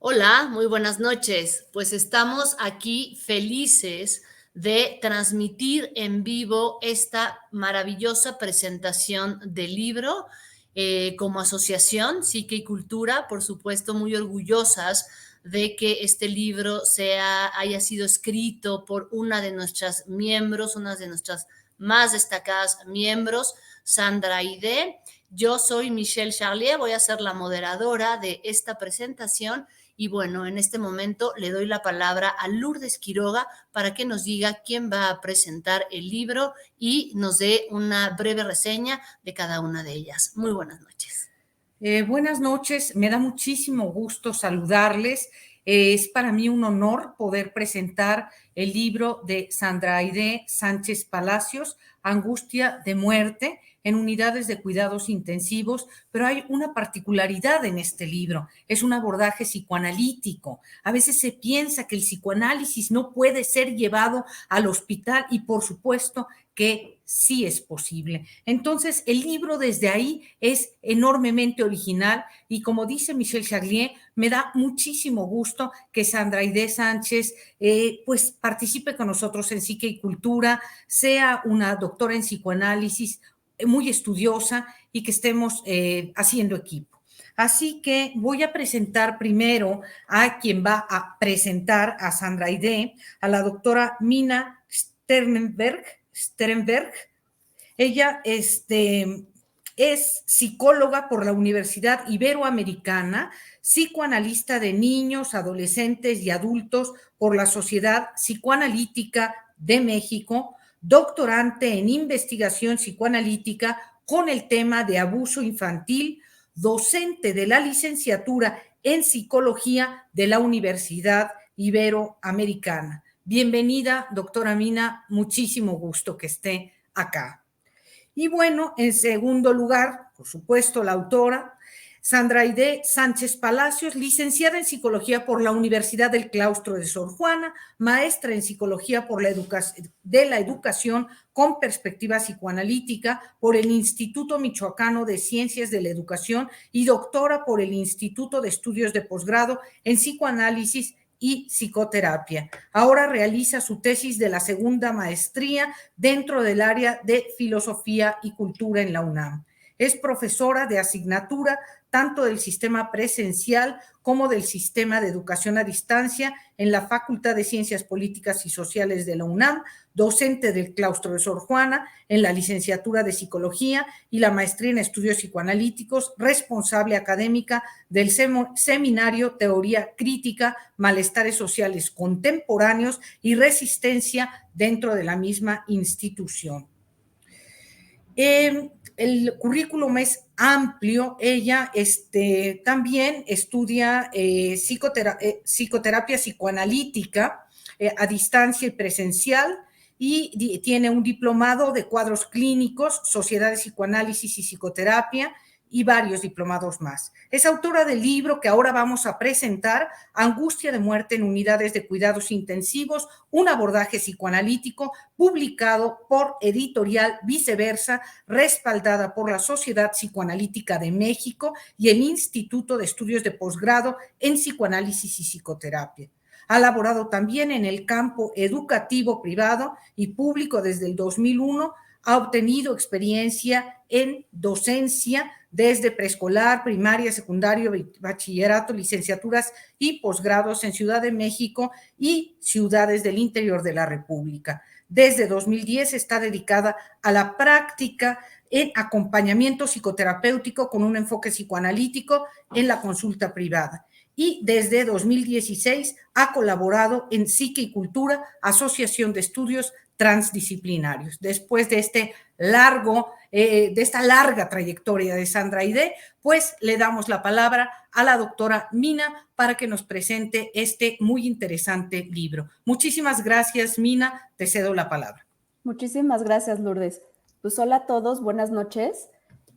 Hola, muy buenas noches. Pues estamos aquí felices de transmitir en vivo esta maravillosa presentación del libro como asociación Psique y Cultura, por supuesto, muy orgullosas de que este libro haya sido escrito por una de nuestras miembros, una de nuestras más destacadas miembros, Sandra Aide. Yo soy Michelle Charlier, voy a ser la moderadora de esta presentación. Y bueno, en este momento le doy la palabra a Lourdes Quiroga para que nos diga quién va a presentar el libro y nos dé una breve reseña de cada una de ellas. Muy buenas noches. Buenas noches, me da muchísimo gusto saludarles. Es para mí un honor poder presentar el libro de Sandra Aide Sánchez Palacios, Angustia de muerte, en unidades de cuidados intensivos, pero hay una particularidad en este libro, es un abordaje psicoanalítico. A veces se piensa que el psicoanálisis no puede ser llevado al hospital y por supuesto que sí es posible. Entonces, el libro desde ahí es enormemente original y como dice Michelle Charlier, me da muchísimo gusto que Sandra Aide Sánchez pues participe con nosotros en Psique y Cultura, sea una doctora en psicoanálisis muy estudiosa y que estemos haciendo equipo. Así que voy a presentar primero a quien va a presentar a Sandra Aide, a la doctora Mina Sternberg. Ella es psicóloga por la Universidad Iberoamericana, psicoanalista de niños, adolescentes y adultos por la Sociedad Psicoanalítica de México, doctorante en investigación psicoanalítica con el tema de abuso infantil, docente de la licenciatura en psicología de la Universidad Iberoamericana. Bienvenida, doctora Mina, muchísimo gusto que esté acá. Y bueno, en segundo lugar, por supuesto, la autora, Sandra Aide Sánchez Palacios, licenciada en Psicología por la Universidad del Claustro de Sor Juana, maestra en Psicología de la Educación con perspectiva psicoanalítica por el Instituto Michoacano de Ciencias de la Educación y doctora por el Instituto de Estudios de Posgrado en Psicoanálisis y Psicoterapia. Ahora realiza su tesis de la segunda maestría dentro del área de Filosofía y Cultura en la UNAM. Es profesora de asignatura tanto del sistema presencial como del sistema de educación a distancia en la Facultad de Ciencias Políticas y Sociales de la UNAM, docente del Claustro de Sor Juana en la licenciatura de Psicología y la maestría en Estudios Psicoanalíticos, responsable académica del seminario Teoría Crítica, Malestares Sociales Contemporáneos y Resistencia dentro de la misma institución. El currículum es amplio. Ella también estudia psicoterapia psicoanalítica a distancia y presencial y tiene un diplomado de cuadros clínicos, Sociedad de Psicoanálisis y Psicoterapia y varios diplomados más. Es autora del libro que ahora vamos a presentar, Angustia de muerte en unidades de cuidados intensivos, un abordaje psicoanalítico, publicado por Editorial Viceversa, respaldada por la Sociedad Psicoanalítica de México y el Instituto de Estudios de Posgrado en Psicoanálisis y Psicoterapia. Ha laborado también en el campo educativo privado y público desde el 2001, ha obtenido experiencia en docencia desde preescolar, primaria, secundario, bachillerato, licenciaturas y posgrados en Ciudad de México y ciudades del interior de la República. Desde 2010 está dedicada a la práctica en acompañamiento psicoterapéutico con un enfoque psicoanalítico en la consulta privada. Y desde 2016 ha colaborado en Psique y Cultura, Asociación de Estudios Transdisciplinarios. Después de esta larga trayectoria de Sandra Aide, pues le damos la palabra a la doctora Mina para que nos presente este muy interesante libro. Muchísimas gracias, Mina, te cedo la palabra. Muchísimas gracias, Lourdes. Pues hola a todos, buenas noches.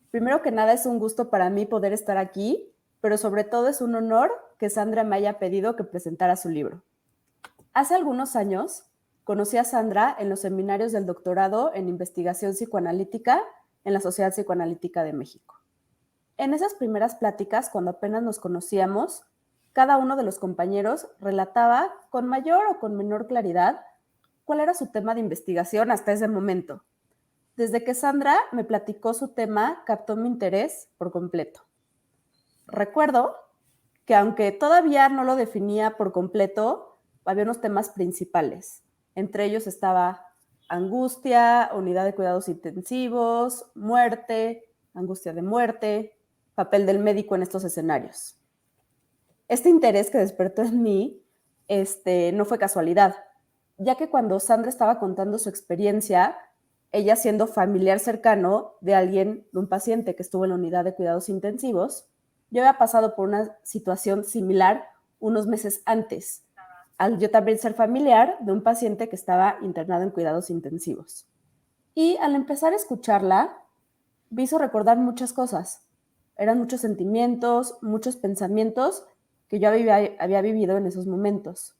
Primero que nada es un gusto para mí poder estar aquí, pero sobre todo es un honor que Sandra me haya pedido que presentara su libro. Hace algunos años conocí a Sandra en los seminarios del doctorado en investigación psicoanalítica en la Sociedad Psicoanalítica de México. En esas primeras pláticas, cuando apenas nos conocíamos, Cada uno de los compañeros relataba con mayor o con menor claridad cuál era su tema de investigación hasta ese momento. Desde que Sandra me platicó su tema, captó mi interés por completo. Recuerdo que aunque todavía no lo definía por completo, había unos temas principales. Entre ellos estaba angustia, unidad de cuidados intensivos, muerte, angustia de muerte, papel del médico en estos escenarios. Este interés que despertó en mí no fue casualidad, ya que cuando Sandra estaba contando su experiencia, ella siendo familiar cercano de alguien, de un paciente que estuvo en la unidad de cuidados intensivos, yo había pasado por una situación similar unos meses antes, al yo también ser familiar de un paciente que estaba internado en cuidados intensivos. Y al empezar a escucharla, me hizo recordar muchas cosas. Eran muchos sentimientos, muchos pensamientos que yo había vivido en esos momentos.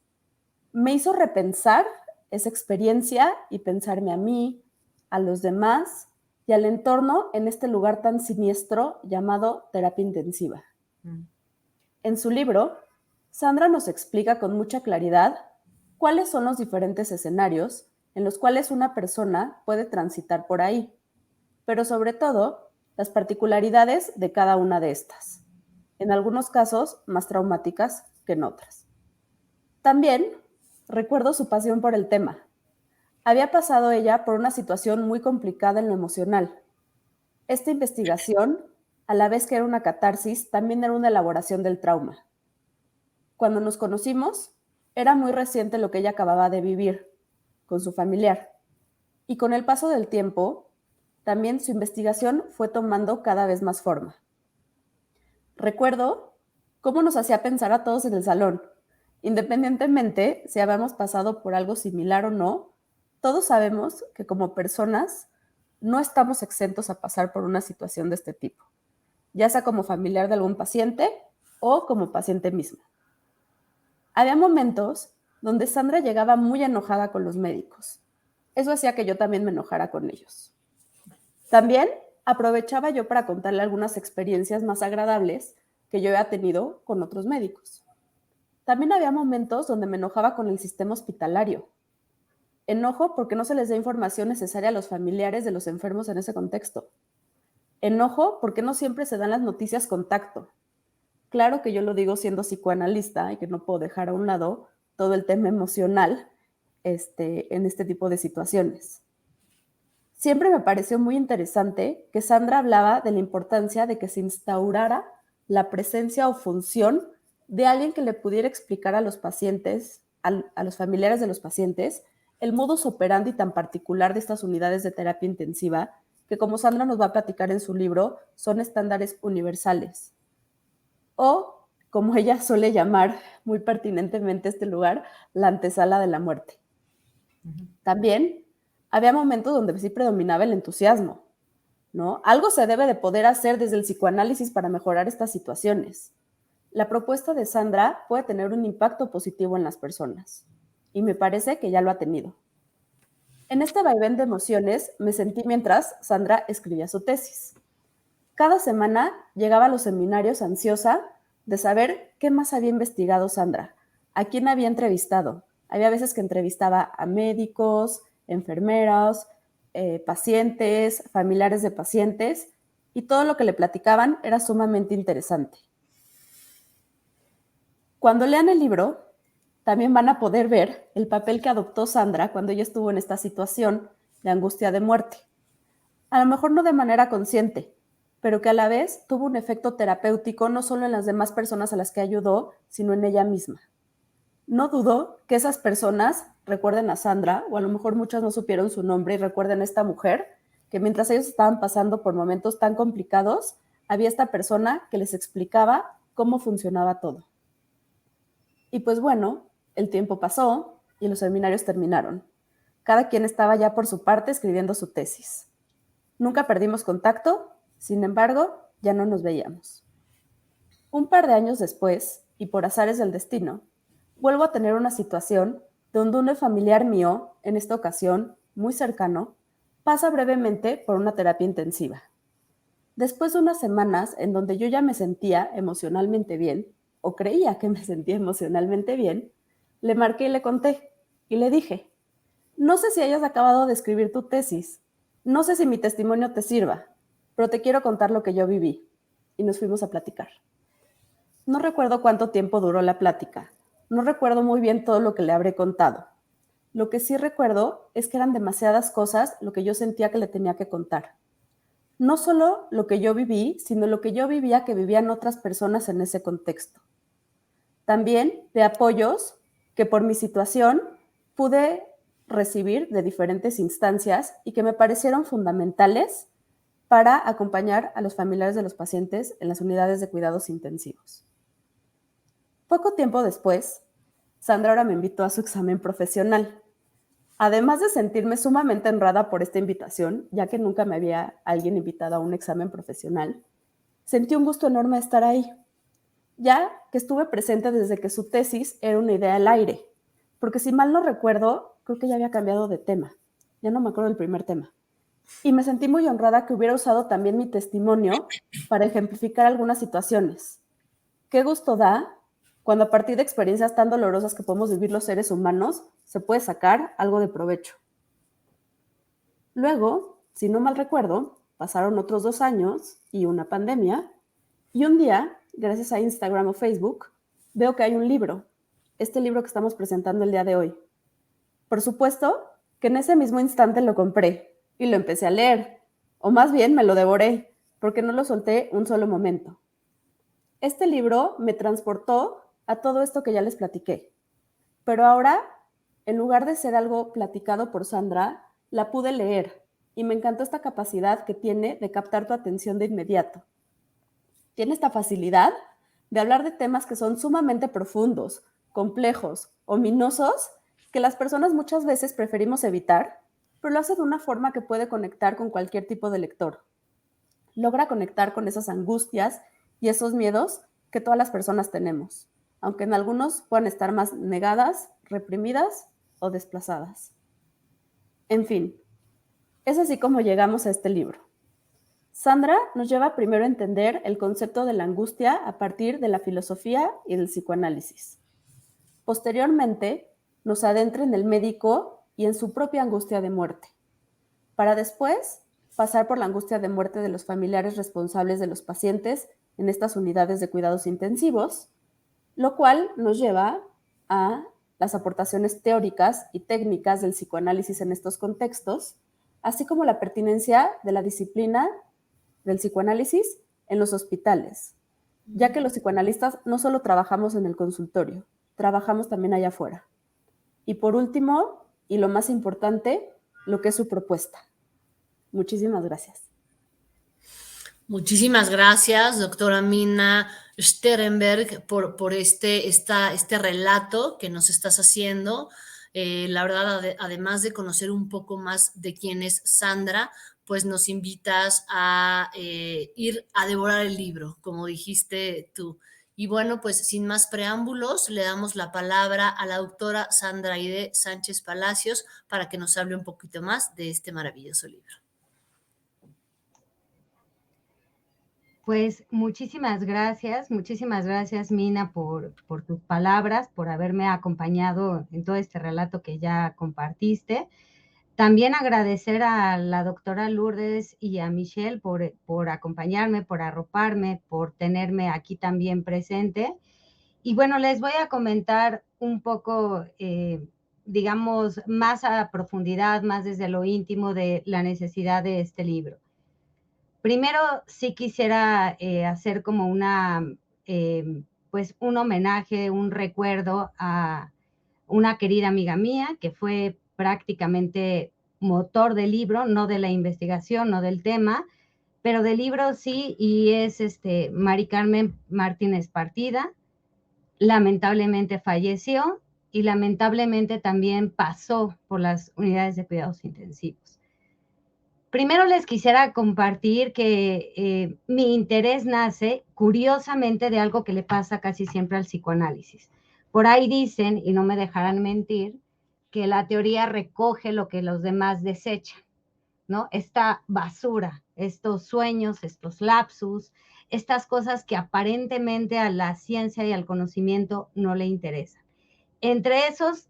Me hizo repensar esa experiencia y pensarme a mí, a los demás y al entorno en este lugar tan siniestro llamado terapia intensiva. En su libro, Sandra nos explica con mucha claridad cuáles son los diferentes escenarios en los cuales una persona puede transitar por ahí, pero sobre todo las particularidades de cada una de estas, en algunos casos más traumáticas que en otras. También recuerdo su pasión por el tema. Había pasado ella por una situación muy complicada en lo emocional. Esta investigación, a la vez que era una catarsis, también era una elaboración del trauma. Cuando nos conocimos, era muy reciente lo que ella acababa de vivir con su familiar. Y con el paso del tiempo, también su investigación fue tomando cada vez más forma. Recuerdo cómo nos hacía pensar a todos en el salón. Independientemente si habíamos pasado por algo similar o no, todos sabemos que como personas no estamos exentos a pasar por una situación de este tipo, ya sea como familiar de algún paciente o como paciente mismo. Había momentos donde Sandra llegaba muy enojada con los médicos. Eso hacía que yo también me enojara con ellos. También aprovechaba yo para contarle algunas experiencias más agradables que yo había tenido con otros médicos. También había momentos donde me enojaba con el sistema hospitalario. Enojo porque no se les da información necesaria a los familiares de los enfermos en ese contexto. Enojo porque no siempre se dan las noticias con tacto. Claro que yo lo digo siendo psicoanalista y que no puedo dejar a un lado todo el tema emocional en este tipo de situaciones. Siempre me pareció muy interesante que Sandra hablaba de la importancia de que se instaurara la presencia o función de alguien que le pudiera explicar a los pacientes, a los familiares de los pacientes, el modus operandi tan particular de estas unidades de terapia intensiva, que como Sandra nos va a platicar en su libro, son estándares universales. O, como ella suele llamar muy pertinentemente este lugar, la antesala de la muerte. También había momentos donde sí predominaba el entusiasmo, ¿no? Algo se debe de poder hacer desde el psicoanálisis para mejorar estas situaciones. La propuesta de Sandra puede tener un impacto positivo en las personas, y me parece que ya lo ha tenido. En este vaivén de emociones me sentí mientras Sandra escribía su tesis. Cada semana llegaba a los seminarios ansiosa de saber qué más había investigado Sandra, a quién había entrevistado. Había veces que entrevistaba a médicos, enfermeros, pacientes, familiares de pacientes, y todo lo que le platicaban era sumamente interesante. Cuando lean el libro, también van a poder ver el papel que adoptó Sandra cuando ella estuvo en esta situación de angustia de muerte. A lo mejor no de manera consciente, pero que a la vez tuvo un efecto terapéutico no solo en las demás personas a las que ayudó, sino en ella misma. No dudo que esas personas recuerden a Sandra, o a lo mejor muchas no supieron su nombre y recuerden a esta mujer, que mientras ellos estaban pasando por momentos tan complicados, había esta persona que les explicaba cómo funcionaba todo. Y pues bueno, el tiempo pasó y los seminarios terminaron. Cada quien estaba ya por su parte escribiendo su tesis. Nunca perdimos contacto, sin embargo, ya no nos veíamos. Un par de años después, y por azares del destino, vuelvo a tener una situación donde un familiar mío, en esta ocasión muy cercano, pasa brevemente por una terapia intensiva. Después de unas semanas en donde yo ya me sentía emocionalmente bien, o creía que me sentía emocionalmente bien, le marqué y le conté, y le dije, no sé si hayas acabado de escribir tu tesis, no sé si mi testimonio te sirva, pero te quiero contar lo que yo viví. Y nos fuimos a platicar. No recuerdo cuánto tiempo duró la plática, no recuerdo muy bien todo lo que le habré contado. Lo que sí recuerdo es que eran demasiadas cosas lo que yo sentía que le tenía que contar. No solo lo que yo viví, sino lo que yo vivía que vivían otras personas en ese contexto. También de apoyos que por mi situación pude recibir de diferentes instancias y que me parecieron fundamentales para acompañar a los familiares de los pacientes en las unidades de cuidados intensivos. Poco tiempo después, Sandra ahora me invitó a su examen profesional. Además de sentirme sumamente honrada por esta invitación, ya que nunca me había alguien invitado a un examen profesional, sentí un gusto enorme de estar ahí, ya que estuve presente desde que su tesis era una idea al aire, porque si mal no recuerdo, creo que ya había cambiado de tema, ya no me acuerdo del primer tema. Y me sentí muy honrada que hubiera usado también mi testimonio para ejemplificar algunas situaciones. Qué gusto da cuando a partir de experiencias tan dolorosas que podemos vivir los seres humanos, se puede sacar algo de provecho. Luego, si no mal recuerdo, pasaron otros 2 años y una pandemia, y un día, gracias a Instagram o Facebook, veo que hay un libro, este libro que estamos presentando el día de hoy. Por supuesto que en ese mismo instante lo compré y lo empecé a leer, o más bien me lo devoré, porque no lo solté un solo momento. Este libro me transportó a todo esto que ya les platiqué, pero ahora, en lugar de ser algo platicado por Sandra, la pude leer y me encantó esta capacidad que tiene de captar tu atención de inmediato. Tiene esta facilidad de hablar de temas que son sumamente profundos, complejos, ominosos, que las personas muchas veces preferimos evitar, pero lo hace de una forma que puede conectar con cualquier tipo de lector. Logra conectar con esas angustias y esos miedos que todas las personas tenemos, aunque en algunos puedan estar más negadas, reprimidas o desplazadas. En fin, es así como llegamos a este libro. Sandra nos lleva primero a entender el concepto de la angustia a partir de la filosofía y del psicoanálisis. Posteriormente, nos adentra en el médico y en su propia angustia de muerte, para después pasar por la angustia de muerte de los familiares responsables de los pacientes en estas unidades de cuidados intensivos, lo cual nos lleva a las aportaciones teóricas y técnicas del psicoanálisis en estos contextos, así como la pertinencia de la disciplina del psicoanálisis en los hospitales, ya que los psicoanalistas no solo trabajamos en el consultorio, trabajamos también allá afuera. Y por último, y lo más importante, lo que es su propuesta. Muchísimas gracias. Muchísimas gracias, doctora Mina Sterenberg, por este relato que nos estás haciendo. La verdad, además de conocer un poco más de quién es Sandra, pues nos invitas a ir a devorar el libro, como dijiste tú. Y bueno, pues sin más preámbulos, le damos la palabra a la doctora Sandra Aide Sánchez Palacios para que nos hable un poquito más de este maravilloso libro. Pues muchísimas gracias Mina por tus palabras, por haberme acompañado en todo este relato que ya compartiste. También agradecer a la doctora Lourdes y a Michelle por acompañarme, por arroparme, por tenerme aquí también presente. Y bueno, les voy a comentar un poco, digamos, más a profundidad, más desde lo íntimo de la necesidad de este libro. Primero, sí quisiera hacer como pues un homenaje, un recuerdo a una querida amiga mía que fue prácticamente motor del libro, no de la investigación, no del tema, pero del libro sí, y es Mari Carmen Martínez Partida. Lamentablemente falleció y lamentablemente también pasó por las unidades de cuidados intensivos. Primero les quisiera compartir que mi interés nace curiosamente de algo que le pasa casi siempre al psicoanálisis. Por ahí dicen, y no me dejarán mentir, que la teoría recoge lo que los demás desechan, ¿no? Esta basura, estos sueños, estos lapsus, estas cosas que aparentemente a la ciencia y al conocimiento no le interesan. Entre esos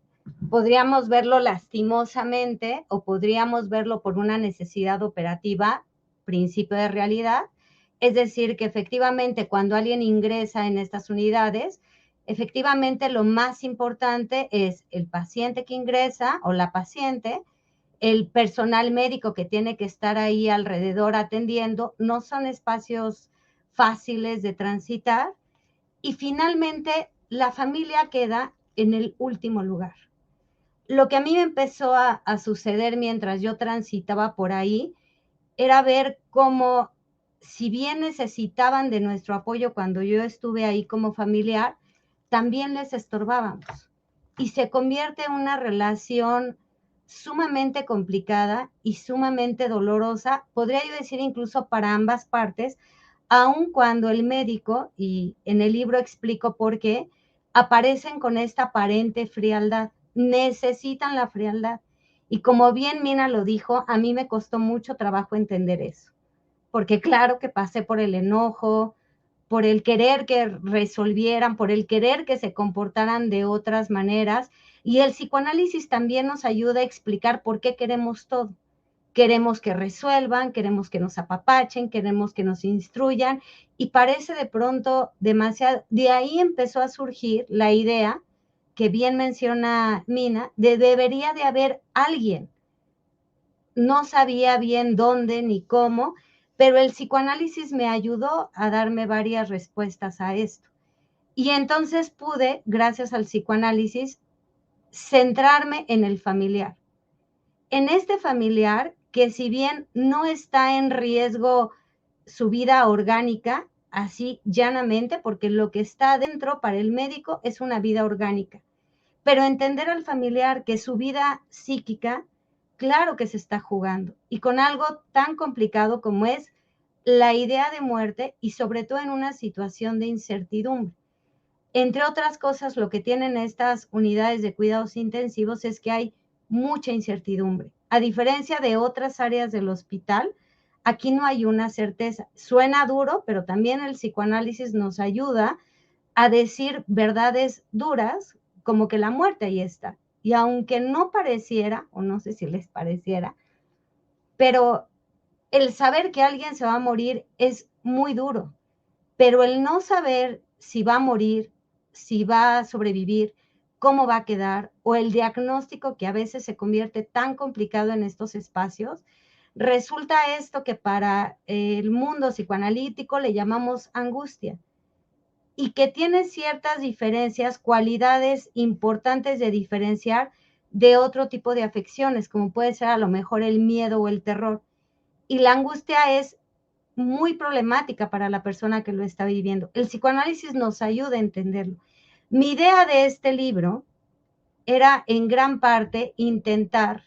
podríamos verlo lastimosamente o podríamos verlo por una necesidad operativa, principio de realidad, es decir, que efectivamente cuando alguien ingresa en estas unidades, efectivamente lo más importante es el paciente que ingresa o la paciente, el personal médico que tiene que estar ahí alrededor atendiendo, no son espacios fáciles de transitar, y finalmente la familia queda en el último lugar. Lo que a mí me empezó a suceder mientras yo transitaba por ahí era ver cómo, si bien necesitaban de nuestro apoyo cuando yo estuve ahí como familiar, también les estorbábamos. Y se convierte en una relación sumamente complicada y sumamente dolorosa, podría yo decir incluso para ambas partes, aun cuando el médico, y en el libro explico por qué, aparecen con esta aparente frialdad, necesitan la frialdad. Y como bien Mina lo dijo, a mí me costó mucho trabajo entender eso, porque claro que pasé por el enojo, por el querer que resolvieran, por el querer que se comportaran de otras maneras, y el psicoanálisis también nos ayuda a explicar por qué queremos todo. Queremos que resuelvan, queremos que nos apapachen, queremos que nos instruyan, y parece de pronto demasiado. De ahí empezó a surgir la idea, que bien menciona Mina, de debería de haber alguien. No sabía bien dónde ni cómo, pero el psicoanálisis me ayudó a darme varias respuestas a esto. Y entonces pude, gracias al psicoanálisis, centrarme en el familiar. En este familiar que, si bien no está en riesgo su vida orgánica, así llanamente, porque lo que está dentro para el médico es una vida orgánica, pero entender al familiar que su vida psíquica, claro que se está jugando, y con algo tan complicado como es la idea de muerte, y sobre todo en una situación de incertidumbre. Entre otras cosas, lo que tienen estas unidades de cuidados intensivos es que hay mucha incertidumbre. A diferencia de otras áreas del hospital, aquí no hay una certeza. Suena duro, pero también el psicoanálisis nos ayuda a decir verdades duras, como que la muerte ahí está. Y aunque no pareciera, o no sé si les pareciera, pero el saber que alguien se va a morir es muy duro. Pero el no saber si va a morir, si va a sobrevivir, cómo va a quedar, o el diagnóstico, que a veces se convierte tan complicado en estos espacios, resulta esto que para el mundo psicoanalítico le llamamos angustia, y que tiene ciertas diferencias, cualidades importantes de diferenciar de otro tipo de afecciones, como puede ser a lo mejor el miedo o el terror. Y la angustia es muy problemática para la persona que lo está viviendo. El psicoanálisis nos ayuda a entenderlo. Mi idea de este libro era en gran parte intentar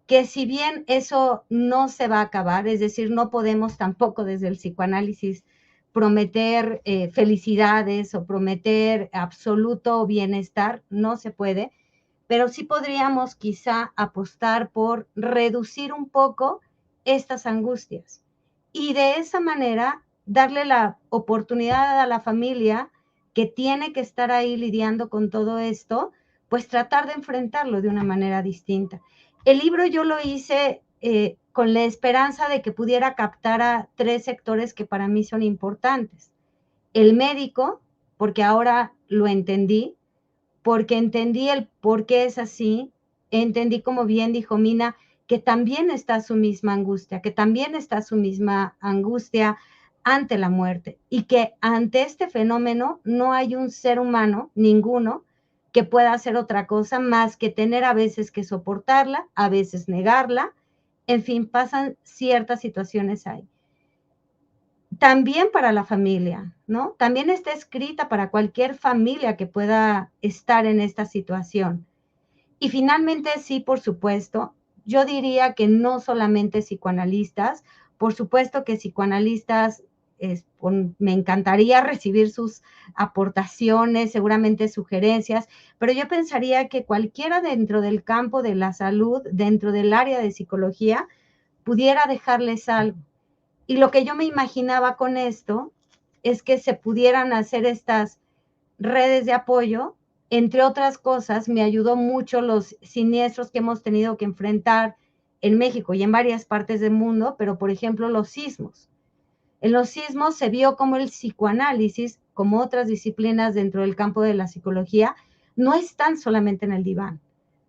que, si bien eso no se va a acabar, es decir, no podemos tampoco desde el psicoanálisis prometer felicidades o prometer absoluto bienestar, no se puede, pero sí podríamos quizá apostar por reducir un poco estas angustias, y de esa manera darle la oportunidad a la familia que tiene que estar ahí lidiando con todo esto, pues tratar de enfrentarlo de una manera distinta. El libro yo lo hice con la esperanza de que pudiera captar a 3 sectores que para mí son importantes. El médico, porque ahora lo entendí, porque entendí el por qué es así, entendí, como bien dijo Mina, que también está su misma angustia, que también está su misma angustia ante la muerte, y que ante este fenómeno no hay un ser humano, ninguno, que pueda hacer otra cosa más que tener a veces que soportarla, a veces negarla, en fin, pasan ciertas situaciones ahí. También para la familia, ¿no? También está escrita para cualquier familia que pueda estar en esta situación. Y finalmente, sí, por supuesto, yo diría que no solamente psicoanalistas, por supuesto que psicoanalistas, me encantaría recibir sus aportaciones, seguramente sugerencias, pero yo pensaría que cualquiera dentro del campo de la salud, dentro del área de psicología, pudiera dejarles algo. Y lo que yo me imaginaba con esto es que se pudieran hacer estas redes de apoyo. Entre otras cosas, me ayudó mucho los siniestros que hemos tenido que enfrentar en México y en varias partes del mundo, pero por ejemplo los sismos. En los sismos se vio como el psicoanálisis, como otras disciplinas dentro del campo de la psicología, no están solamente en el diván.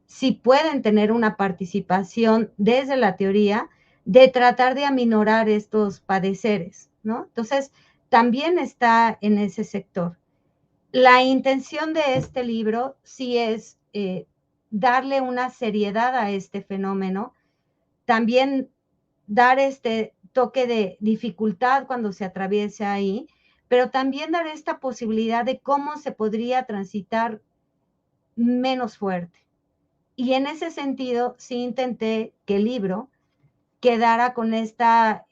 Sí pueden tener una participación desde la teoría de tratar de aminorar estos padeceres, ¿no? Entonces, también está en ese sector. La intención de este libro sí es darle una seriedad a este fenómeno, también dar este toque de dificultad cuando se atraviesa ahí, pero también dar esta posibilidad de cómo se podría transitar menos fuerte. Y en ese sentido, sí intenté que el libro quedara con esta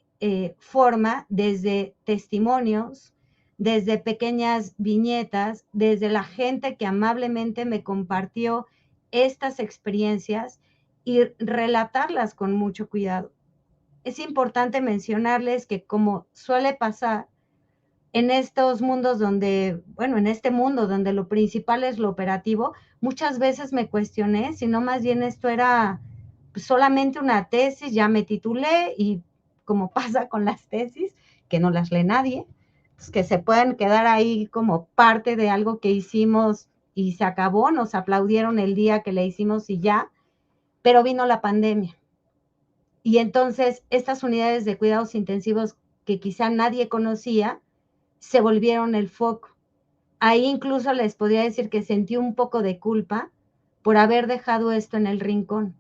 forma desde testimonios, desde pequeñas viñetas, desde la gente que amablemente me compartió estas experiencias y relatarlas con mucho cuidado. Es importante mencionarles que, como suele pasar en estos mundos donde, bueno, en este mundo donde lo principal es lo operativo, muchas veces me cuestioné si no más bien esto era solamente una tesis, ya me titulé y como pasa con las tesis, que no las lee nadie, pues que se pueden quedar ahí como parte de algo que hicimos y se acabó, nos aplaudieron el día que le hicimos y ya, pero vino la pandemia. Y entonces estas unidades de cuidados intensivos que quizá nadie conocía, se volvieron el foco. Ahí incluso les podría decir que sentí un poco de culpa por haber dejado esto en el rincón.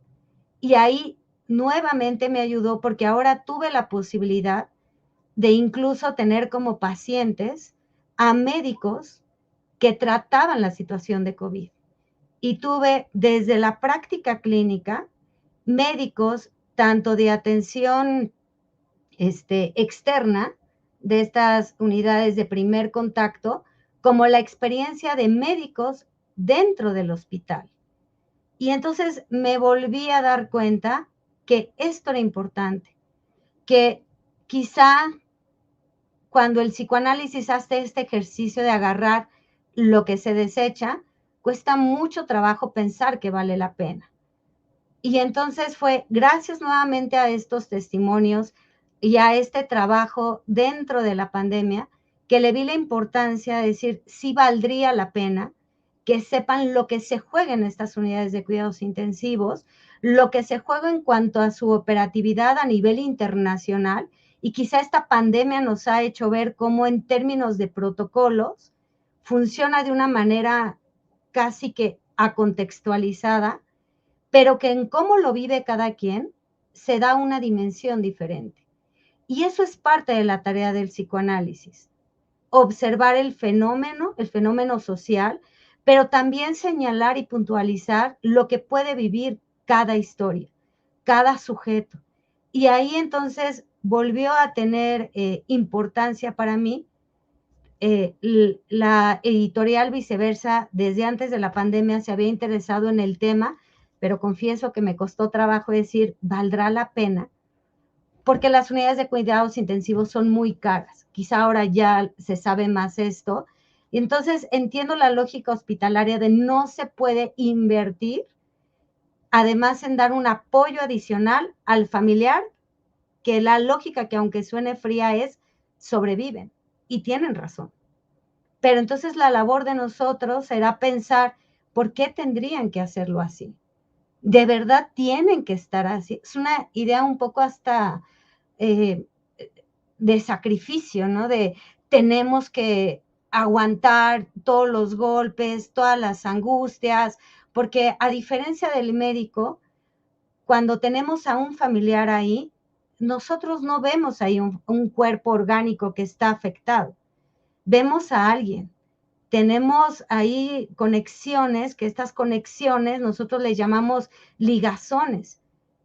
Y ahí nuevamente me ayudó porque ahora tuve la posibilidad de incluso tener como pacientes a médicos que trataban la situación de COVID. Y tuve desde la práctica clínica médicos tanto de atención externa de estas unidades de primer contacto, como la experiencia de médicos dentro del hospital. Y entonces me volví a dar cuenta que esto era importante, que quizá cuando el psicoanálisis hace este ejercicio de agarrar lo que se desecha, cuesta mucho trabajo pensar que vale la pena. Y entonces fue gracias nuevamente a estos testimonios y a este trabajo dentro de la pandemia que le vi la importancia de decir, sí valdría la pena que sepan lo que se juega en estas unidades de cuidados intensivos, lo que se juega en cuanto a su operatividad a nivel internacional, y quizá esta pandemia nos ha hecho ver cómo en términos de protocolos funciona de una manera casi que acontextualizada, pero que en cómo lo vive cada quien se da una dimensión diferente. Y eso es parte de la tarea del psicoanálisis, observar el fenómeno social, pero también señalar y puntualizar lo que puede vivir cada historia, cada sujeto. Y ahí entonces volvió a tener importancia para mí. La editorial Viceversa, desde antes de la pandemia, se había interesado en el tema, pero confieso que me costó trabajo decir, ¿valdrá la pena? Porque las unidades de cuidados intensivos son muy caras. Quizá ahora ya se sabe más esto. Y entonces entiendo la lógica hospitalaria de no se puede invertir, además en dar un apoyo adicional al familiar, que la lógica, que aunque suene fría, es sobreviven. Y tienen razón. Pero entonces la labor de nosotros será pensar, ¿por qué tendrían que hacerlo así? ¿De verdad tienen que estar así? Es una idea un poco hasta de sacrificio, ¿no? De tenemos que aguantar todos los golpes, todas las angustias, porque a diferencia del médico, cuando tenemos a un familiar ahí, nosotros no vemos ahí un cuerpo orgánico que está afectado. Vemos a alguien. Tenemos ahí conexiones, que estas conexiones nosotros les llamamos ligazones,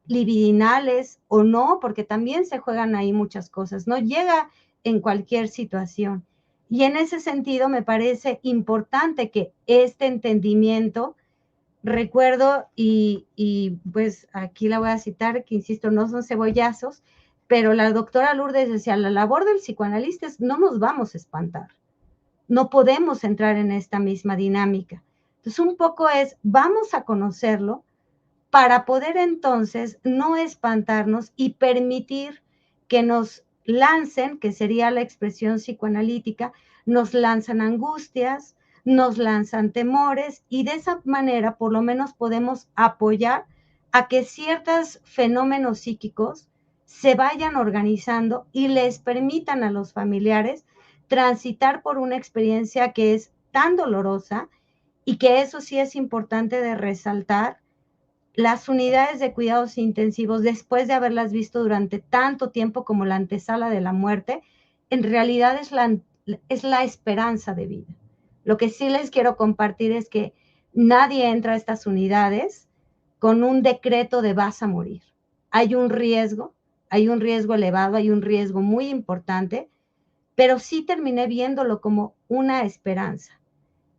libidinales o no, porque también se juegan ahí muchas cosas, no llega en cualquier situación. Y en ese sentido me parece importante que este entendimiento, recuerdo, y pues aquí la voy a citar, que insisto, no son cebollazos, pero la doctora Lourdes decía, la labor del psicoanalista es no nos vamos a espantar, no podemos entrar en esta misma dinámica. Entonces, un poco es, vamos a conocerlo para poder entonces no espantarnos y permitir que nos lancen, que sería la expresión psicoanalítica, nos lanzan angustias, nos lanzan temores y de esa manera por lo menos podemos apoyar a que ciertos fenómenos psíquicos se vayan organizando y les permitan a los familiares transitar por una experiencia que es tan dolorosa y que eso sí es importante de resaltar. Las unidades de cuidados intensivos, después de haberlas visto durante tanto tiempo como la antesala de la muerte, en realidad es la esperanza de vida. Lo que sí les quiero compartir es que nadie entra a estas unidades con un decreto de vas a morir. Hay un riesgo elevado, hay un riesgo muy importante, pero sí terminé viéndolo como una esperanza.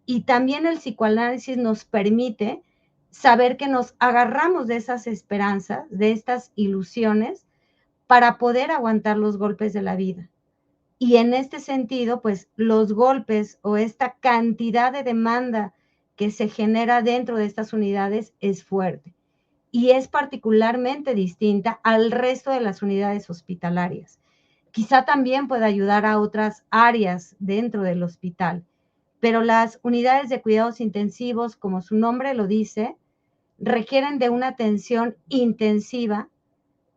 Y también el psicoanálisis nos permite saber que nos agarramos de esas esperanzas, de estas ilusiones, para poder aguantar los golpes de la vida. Y en este sentido, pues los golpes o esta cantidad de demanda que se genera dentro de estas unidades es fuerte y es particularmente distinta al resto de las unidades hospitalarias. Quizá también pueda ayudar a otras áreas dentro del hospital, pero las unidades de cuidados intensivos, como su nombre lo dice, requieren de una atención intensiva,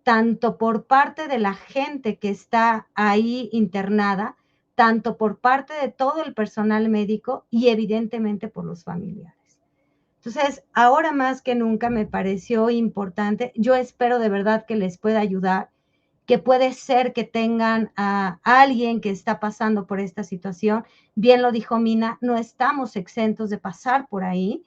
tanto por parte de la gente que está ahí internada, tanto por parte de todo el personal médico y evidentemente por los familiares. Entonces, ahora más que nunca me pareció importante. Yo espero de verdad que les pueda ayudar, que puede ser que tengan a alguien que está pasando por esta situación. Bien lo dijo Mina, no estamos exentos de pasar por ahí,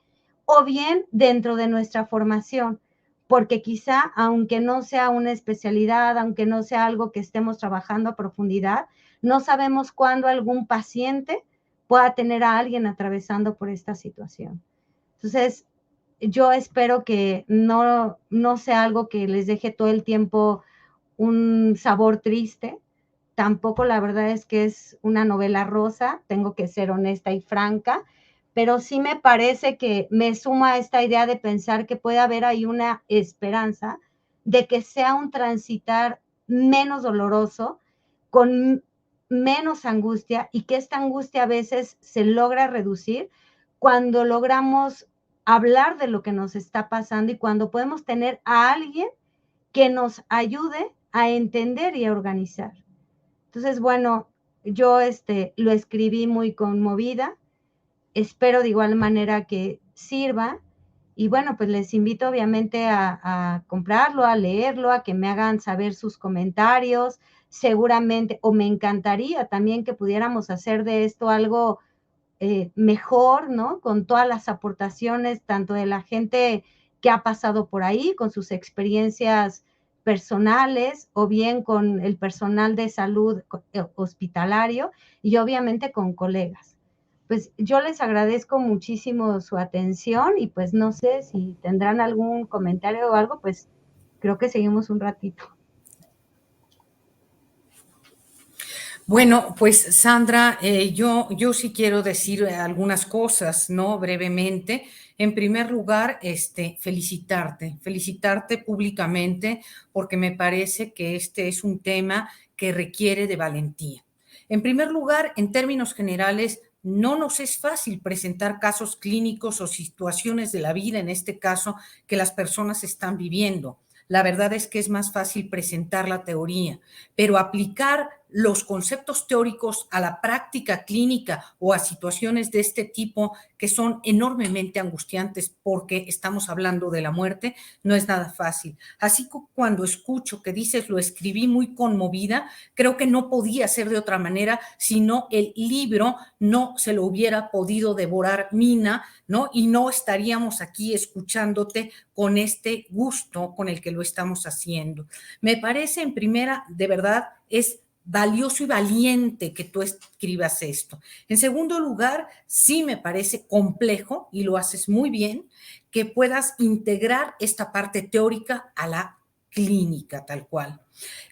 o bien dentro de nuestra formación, porque quizá, aunque no sea una especialidad, aunque no sea algo que estemos trabajando a profundidad, no sabemos cuándo algún paciente pueda tener a alguien atravesando por esta situación. Entonces, yo espero que no sea algo que les deje todo el tiempo un sabor triste. Tampoco la verdad es que es una novela rosa, tengo que ser honesta y franca, pero sí me parece que me suma esta idea de pensar que puede haber ahí una esperanza de que sea un transitar menos doloroso, con menos angustia y que esta angustia a veces se logra reducir cuando logramos hablar de lo que nos está pasando y cuando podemos tener a alguien que nos ayude a entender y a organizar. Entonces, bueno, yo lo escribí muy conmovida, espero de igual manera que sirva y bueno, pues les invito obviamente a comprarlo, a leerlo, a que me hagan saber sus comentarios, seguramente, o me encantaría también que pudiéramos hacer de esto algo mejor, ¿no? Con todas las aportaciones, tanto de la gente que ha pasado por ahí, con sus experiencias personales, o bien con el personal de salud hospitalario y obviamente con colegas. Pues yo les agradezco muchísimo su atención y pues no sé si tendrán algún comentario o algo, pues creo que seguimos un ratito. Bueno, pues Sandra, yo sí quiero decir algunas cosas, ¿no? Brevemente. En primer lugar, felicitarte públicamente porque me parece que este es un tema que requiere de valentía. En primer lugar, en términos generales, no nos es fácil presentar casos clínicos o situaciones de la vida, en este caso, que las personas están viviendo. La verdad es que es más fácil presentar la teoría, pero aplicar los conceptos teóricos a la práctica clínica o a situaciones de este tipo que son enormemente angustiantes porque estamos hablando de la muerte, no es nada fácil. Así que cuando escucho que dices lo escribí muy conmovida, creo que no podía ser de otra manera, sino el libro no se lo hubiera podido devorar Mina, ¿no? Y no estaríamos aquí escuchándote con este gusto con el que lo estamos haciendo. Me parece, en primera, de verdad, es valioso y valiente que tú escribas esto. En segundo lugar, sí me parece complejo, y lo haces muy bien, que puedas integrar esta parte teórica a la clínica tal cual.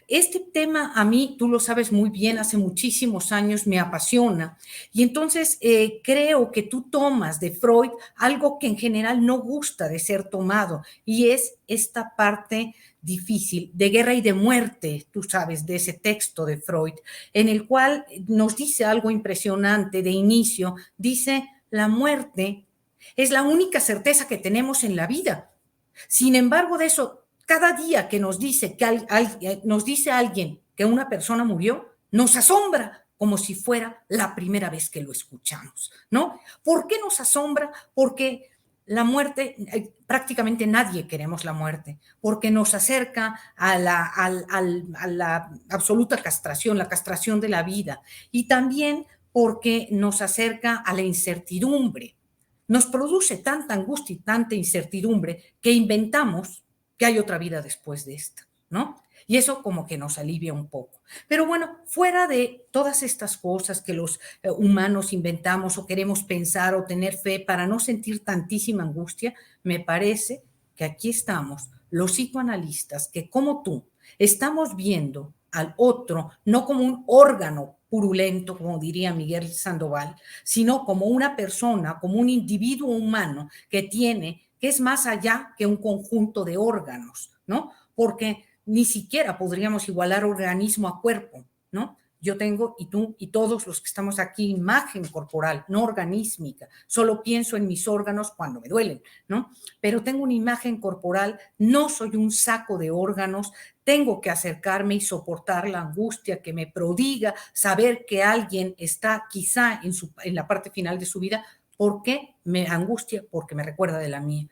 Este tema a mí, tú lo sabes muy bien, hace muchísimos años me apasiona y entonces creo que tú tomas de Freud algo que en general no gusta de ser tomado y es esta parte difícil de guerra y de muerte, tú sabes, de ese texto de Freud, en el cual nos dice algo impresionante de inicio, dice, la muerte es la única certeza que tenemos en la vida. Sin embargo, de eso, cada día que nos dice nos dice alguien que una persona murió, nos asombra como si fuera la primera vez que lo escuchamos, ¿no? ¿Por qué nos asombra? Porque la muerte, prácticamente nadie queremos la muerte, porque nos acerca a la absoluta castración, la castración de la vida, y también porque nos acerca a la incertidumbre. Nos produce tanta angustia y tanta incertidumbre que inventamos que hay otra vida después de esta, ¿no? Y eso como que nos alivia un poco. Pero bueno, fuera de todas estas cosas que los humanos inventamos o queremos pensar o tener fe para no sentir tantísima angustia, me parece que aquí estamos los psicoanalistas que como tú estamos viendo al otro no como un órgano purulento, como diría Miguel Sandoval, sino como una persona, como un individuo humano que es más allá que un conjunto de órganos, ¿no? Porque ni siquiera podríamos igualar organismo a cuerpo, ¿no? Yo tengo, y tú, y todos los que estamos aquí, imagen corporal, no organísmica. Solo pienso en mis órganos cuando me duelen, ¿no? Pero tengo una imagen corporal, no soy un saco de órganos, tengo que acercarme y soportar la angustia que me prodiga, saber que alguien está quizá en la parte final de su vida. ¿Por qué me angustia? Porque me recuerda de la mía,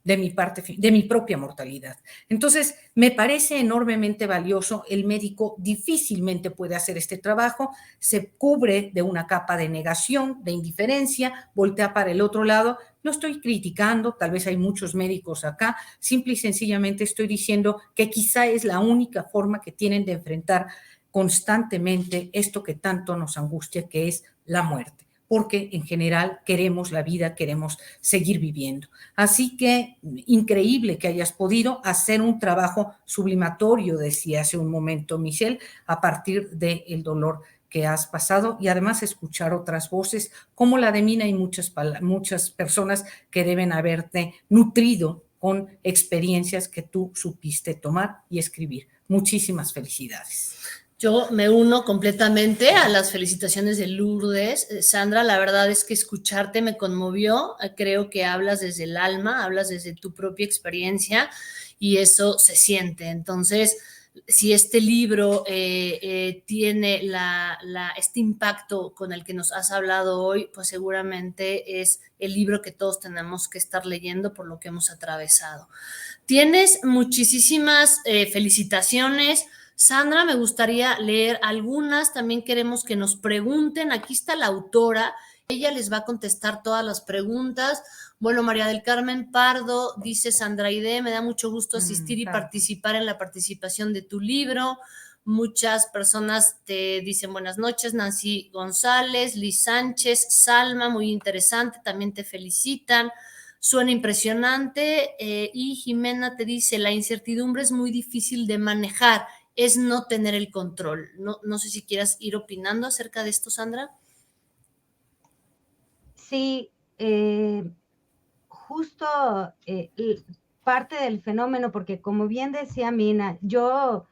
de mi propia mortalidad. Entonces, me parece enormemente valioso. El médico difícilmente puede hacer este trabajo, se cubre de una capa de negación, de indiferencia, voltea para el otro lado. No estoy criticando, tal vez hay muchos médicos acá, simple y sencillamente estoy diciendo que quizá es la única forma que tienen de enfrentar constantemente esto que tanto nos angustia, que es la muerte, porque en general queremos la vida, queremos seguir viviendo. Así que increíble que hayas podido hacer un trabajo sublimatorio, decía hace un momento Michelle, a partir del dolor que has pasado y además escuchar otras voces como la de Mina y muchas personas que deben haberte nutrido con experiencias que tú supiste tomar y escribir. Muchísimas felicidades. Yo me uno completamente a las felicitaciones de Lourdes. Sandra, la verdad es que escucharte me conmovió. Creo que hablas desde el alma, hablas desde tu propia experiencia y eso se siente. Entonces, si este libro tiene este impacto con el que nos has hablado hoy, pues seguramente es el libro que todos tenemos que estar leyendo por lo que hemos atravesado. Tienes muchísimas felicitaciones. Sandra, me gustaría leer algunas, también queremos que nos pregunten, aquí está la autora, ella les va a contestar todas las preguntas. Bueno, María del Carmen Pardo dice, Sandra Aide, me da mucho gusto asistir y participar en la participación de tu libro. Muchas personas te dicen buenas noches, Nancy González, Liz Sánchez, Salma, muy interesante, también te felicitan. Suena impresionante y Jimena te dice, la incertidumbre es muy difícil de manejar, es no tener el control. No sé si quieras ir opinando acerca de esto, Sandra. Sí, justo parte del fenómeno, porque como bien decía Mina, yo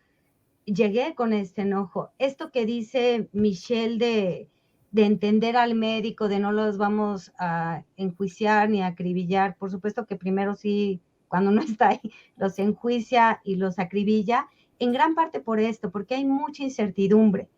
llegué con este enojo. Esto que dice Michelle de entender al médico, de no los vamos a enjuiciar ni a acribillar, por supuesto que primero sí, cuando no está ahí, los enjuicia y los acribilla, en gran parte por esto, porque hay mucha incertidumbre.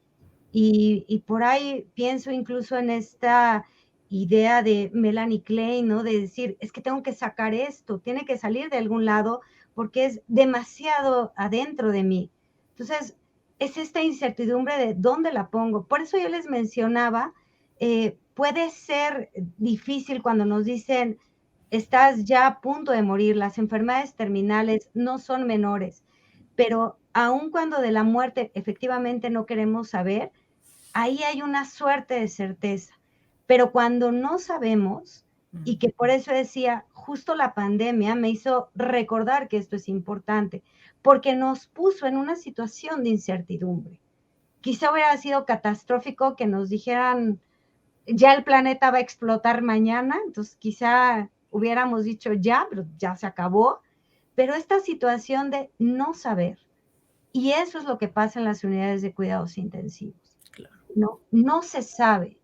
Y por ahí pienso incluso en esta idea de Melanie Klein, ¿no? De decir, es que tengo que sacar esto, tiene que salir de algún lado porque es demasiado adentro de mí. Entonces, es esta incertidumbre de dónde la pongo. Por eso yo les mencionaba, puede ser difícil cuando nos dicen, estás ya a punto de morir, las enfermedades terminales no son menores, pero aun cuando de la muerte efectivamente no queremos saber, ahí hay una suerte de certeza. Pero cuando no sabemos, y que por eso decía, justo la pandemia me hizo recordar que esto es importante, porque nos puso en una situación de incertidumbre. Quizá hubiera sido catastrófico que nos dijeran, ya el planeta va a explotar mañana, entonces quizá hubiéramos dicho ya, pero ya se acabó, pero esta situación de no saber, y eso es lo que pasa en las unidades de cuidados intensivos, Claro. no se sabe,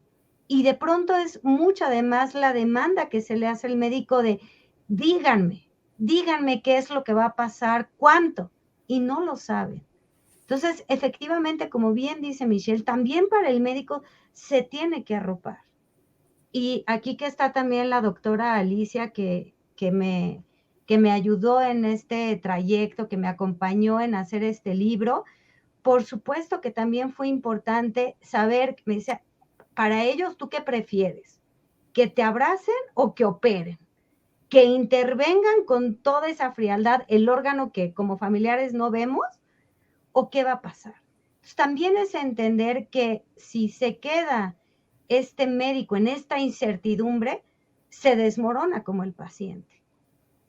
y de pronto es mucha además la demanda que se le hace al médico de díganme qué es lo que va a pasar, cuánto, y no lo saben. Entonces, efectivamente, como bien dice Michelle, también para el médico se tiene que arropar. Y aquí que está también la doctora Alicia, que me ayudó en este trayecto, que me acompañó en hacer este libro. Por supuesto que también fue importante saber, me dice, para ellos, ¿tú qué prefieres? ¿Que te abracen o que operen? ¿Que intervengan con toda esa frialdad el órgano que como familiares no vemos? ¿O qué va a pasar? Entonces, también es entender que si se queda este médico en esta incertidumbre, se desmorona como el paciente.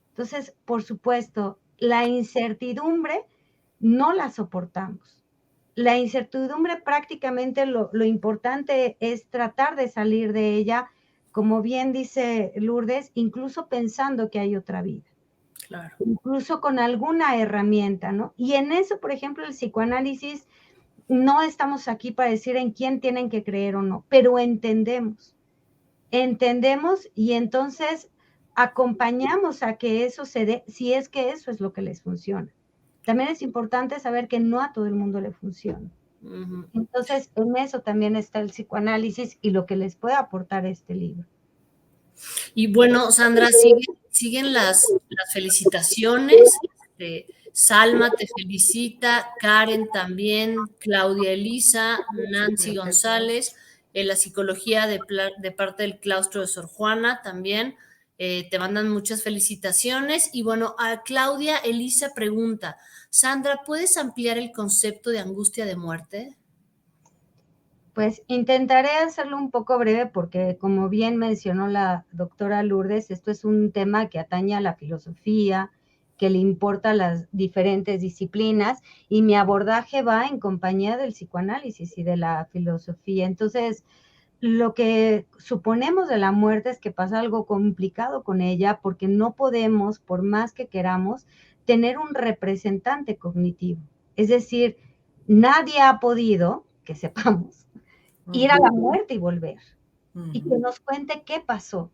Entonces, por supuesto, la incertidumbre no la soportamos. La incertidumbre prácticamente lo importante es tratar de salir de ella, como bien dice Lourdes, incluso pensando que hay otra vida. Claro. Incluso con alguna herramienta, ¿no? Y en eso, por ejemplo, el psicoanálisis, no estamos aquí para decir en quién tienen que creer o no, pero entendemos y entonces acompañamos a que eso se dé, si es que eso es lo que les funciona. También es importante saber que no a todo el mundo le funciona. Uh-huh. Entonces, en eso también está el psicoanálisis y lo que les puede aportar este libro. Y bueno, Sandra, siguen las felicitaciones. Salma te felicita, Karen también, Claudia Elisa, Nancy González, la psicología de parte del claustro de Sor Juana también. Te mandan muchas felicitaciones. Y bueno, a Claudia Elisa pregunta, Sandra, ¿puedes ampliar el concepto de angustia de muerte? Pues intentaré hacerlo un poco breve porque, como bien mencionó la doctora Lourdes, esto es un tema que atañe a la filosofía, que le importa a las diferentes disciplinas, y mi abordaje va en compañía del psicoanálisis y de la filosofía. Entonces, lo que suponemos de la muerte es que pasa algo complicado con ella porque no podemos, por más que queramos, tener un representante cognitivo. Es decir, nadie ha podido, que sepamos, ir a la muerte y volver, y que nos cuente qué pasó,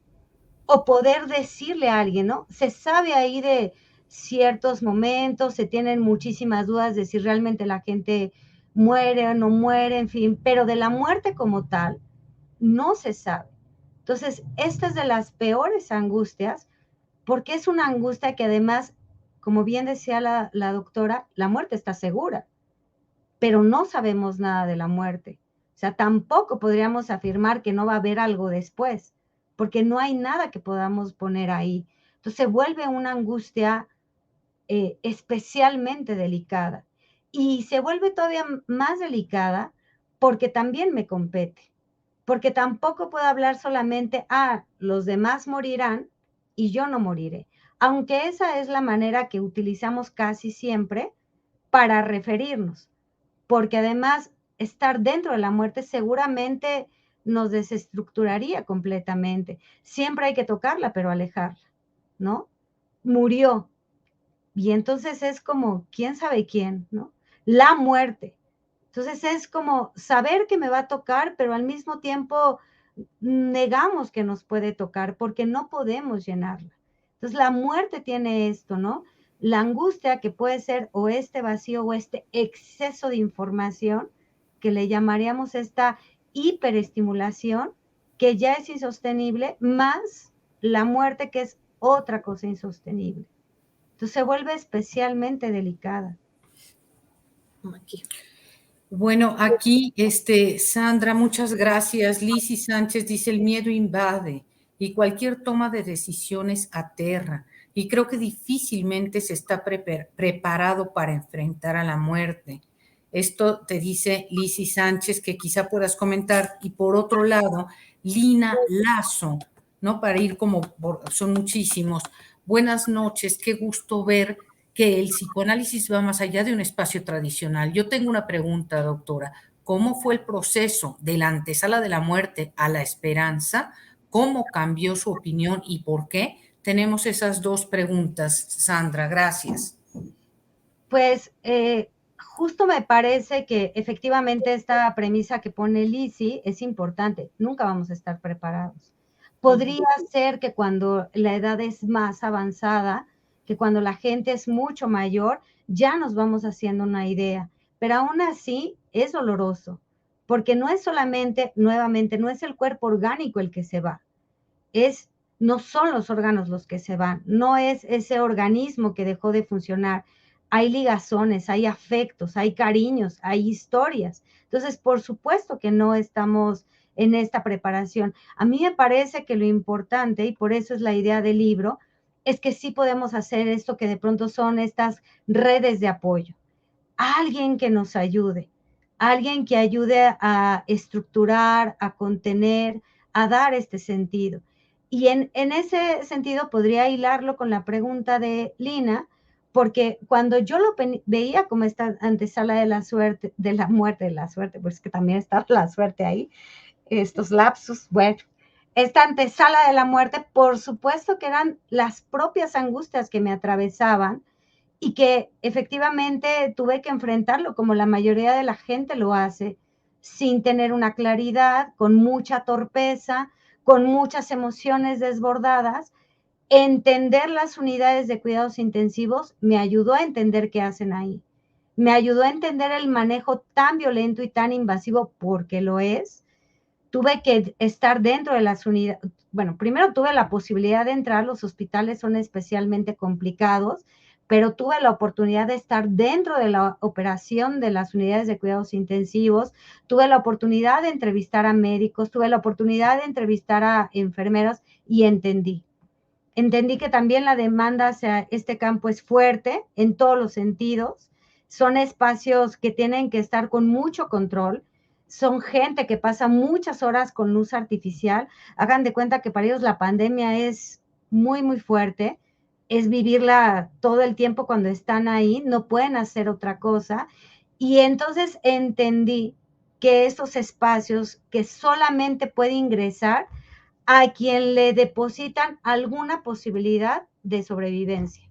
o poder decirle a alguien, ¿no? Se sabe ahí de ciertos momentos, se tienen muchísimas dudas de si realmente la gente muere o no muere, en fin, pero de la muerte como tal, no se sabe. Entonces, esta es de las peores angustias, porque es una angustia que además, como bien decía la doctora, la muerte está segura, pero no sabemos nada de la muerte. O sea, tampoco podríamos afirmar que no va a haber algo después, porque no hay nada que podamos poner ahí. Entonces se vuelve una angustia especialmente delicada. Y se vuelve todavía más delicada porque también me compete. Porque tampoco puedo hablar solamente, los demás morirán y yo no moriré. Aunque esa es la manera que utilizamos casi siempre para referirnos. Porque además estar dentro de la muerte seguramente nos desestructuraría completamente. Siempre hay que tocarla, pero alejarla, ¿no? Murió. Y entonces es como, ¿quién sabe quién, no? La muerte. Entonces es como saber que me va a tocar, pero al mismo tiempo negamos que nos puede tocar porque no podemos llenarla. Entonces la muerte tiene esto, ¿no? La angustia que puede ser o este vacío o este exceso de información que le llamaríamos esta hiperestimulación que ya es insostenible, más la muerte que es otra cosa insostenible. Entonces se vuelve especialmente delicada. Aquí. Bueno, aquí, Sandra, muchas gracias. Lizzy Sánchez dice, el miedo invade y cualquier toma de decisiones aterra. Y creo que difícilmente se está preparado para enfrentar a la muerte. Esto te dice Lizzy Sánchez, que quizá puedas comentar. Y por otro lado, Lina Lazo ¿no? Para ir son muchísimos. Buenas noches, qué gusto ver que el psicoanálisis va más allá de un espacio tradicional. Yo tengo una pregunta, doctora. ¿Cómo fue el proceso de la antesala de la muerte a la esperanza? ¿Cómo cambió su opinión y por qué? Tenemos esas dos preguntas, Sandra. Gracias. Pues justo me parece que efectivamente esta premisa que pone Lizzie es importante. Nunca vamos a estar preparados. Podría ser que cuando la edad es más avanzada, que cuando la gente es mucho mayor, ya nos vamos haciendo una idea, pero aún así es doloroso, porque no es solamente, nuevamente, no es el cuerpo orgánico el que se va, no son los órganos los que se van, no es ese organismo que dejó de funcionar. Hay ligazones, hay afectos, hay cariños, hay historias. Entonces, por supuesto que no estamos en esta preparación. A mí me parece que lo importante, y por eso es la idea del libro, es que sí podemos hacer esto que de pronto son estas redes de apoyo. Alguien que nos ayude, alguien que ayude a estructurar, a contener, a dar este sentido. Y en ese sentido podría hilarlo con la pregunta de Lina, porque cuando yo lo veía como esta antesala de la suerte, de la muerte, de la suerte, pues que también está la suerte ahí, estos lapsus, bueno, esta antesala de la muerte, por supuesto que eran las propias angustias que me atravesaban y que efectivamente tuve que enfrentarlo como la mayoría de la gente lo hace, sin tener una claridad, con mucha torpeza, con muchas emociones desbordadas. Entender las unidades de cuidados intensivos me ayudó a entender qué hacen ahí. Me ayudó a entender el manejo tan violento y tan invasivo, porque lo es. Tuve que estar dentro de las unidades. Bueno, primero tuve la posibilidad de entrar, los hospitales son especialmente complicados, pero tuve la oportunidad de estar dentro de la operación de las unidades de cuidados intensivos, tuve la oportunidad de entrevistar a médicos, tuve la oportunidad de entrevistar a enfermeras y entendí. Entendí que también la demanda hacia este campo es fuerte en todos los sentidos. Son espacios que tienen que estar con mucho control. Son gente que pasa muchas horas con luz artificial. Hagan de cuenta que para ellos la pandemia es muy, muy fuerte. Es vivirla todo el tiempo cuando están ahí. No pueden hacer otra cosa. Y entonces entendí que esos espacios que solamente puede ingresar a quien le depositan alguna posibilidad de sobrevivencia.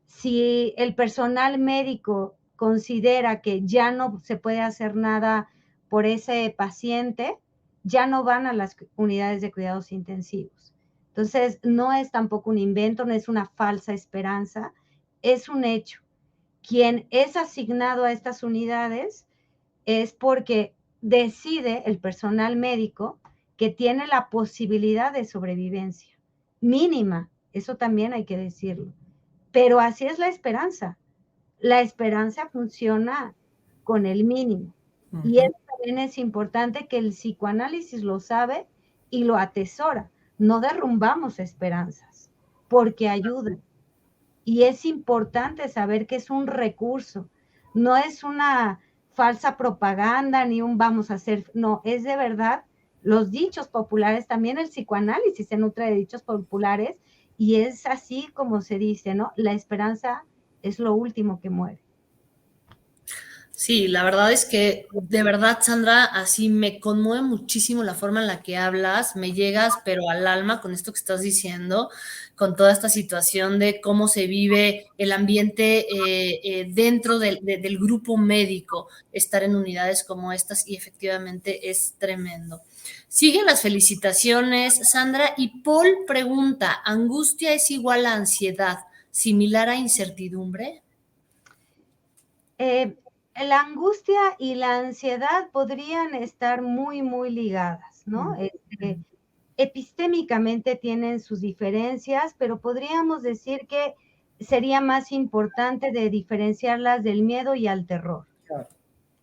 Si el personal médico considera que ya no se puede hacer nada por ese paciente, ya no van a las unidades de cuidados intensivos. Entonces, no es tampoco un invento, no es una falsa esperanza, es un hecho. Quien es asignado a estas unidades es porque decide el personal médico que tiene la posibilidad de sobrevivencia mínima, eso también hay que decirlo, pero así es la esperanza. La esperanza funciona con el mínimo. Y eso también es importante, que el psicoanálisis lo sabe y lo atesora. No derrumbamos esperanzas porque ayudan. Y es importante saber que es un recurso, no es una falsa propaganda ni un vamos a hacer, no, es de verdad los dichos populares. También el psicoanálisis se nutre de dichos populares y es así como se dice, ¿no? La esperanza es lo último que muere. Sí, la verdad es que de verdad, Sandra, así me conmueve muchísimo la forma en la que hablas, me llegas pero al alma con esto que estás diciendo, con toda esta situación de cómo se vive el ambiente dentro del grupo médico, estar en unidades como estas y efectivamente es tremendo. Siguen las felicitaciones, Sandra, y Paul pregunta, ¿angustia es igual a ansiedad, similar a incertidumbre? La angustia y la ansiedad podrían estar muy, muy ligadas, ¿no? Epistémicamente tienen sus diferencias, pero podríamos decir que sería más importante de diferenciarlas del miedo y al terror. Claro.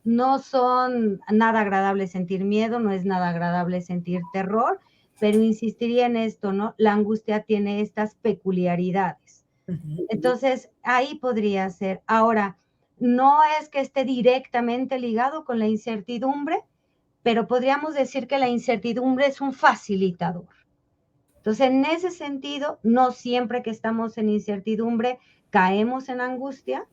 No son nada agradable sentir miedo, no es nada agradable sentir terror, pero insistiría en esto, ¿no? La angustia tiene estas peculiaridades. Entonces, ahí podría ser. Ahora, no es que esté directamente ligado con la incertidumbre, pero podríamos decir que la incertidumbre es un facilitador. Entonces, en ese sentido, no siempre que estamos en incertidumbre caemos en angustia,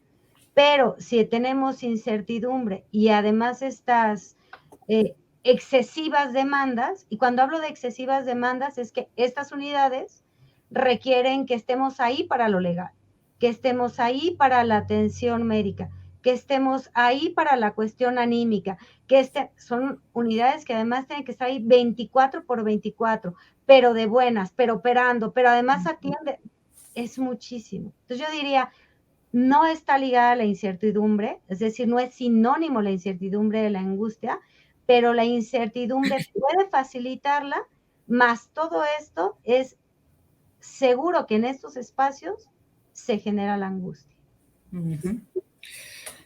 pero si tenemos incertidumbre y además estas excesivas demandas, y cuando hablo de excesivas demandas es que estas unidades requieren que estemos ahí para lo legal, que estemos ahí para la atención médica, que estemos ahí para la cuestión anímica, que son unidades que además tienen que estar ahí 24/24, pero de buenas, pero operando, pero además atiende, es muchísimo. Entonces yo diría, no está ligada a la incertidumbre, es decir, no es sinónimo la incertidumbre de la angustia, pero la incertidumbre puede facilitarla, más todo esto es seguro que en estos espacios se genera la angustia. Uh-huh.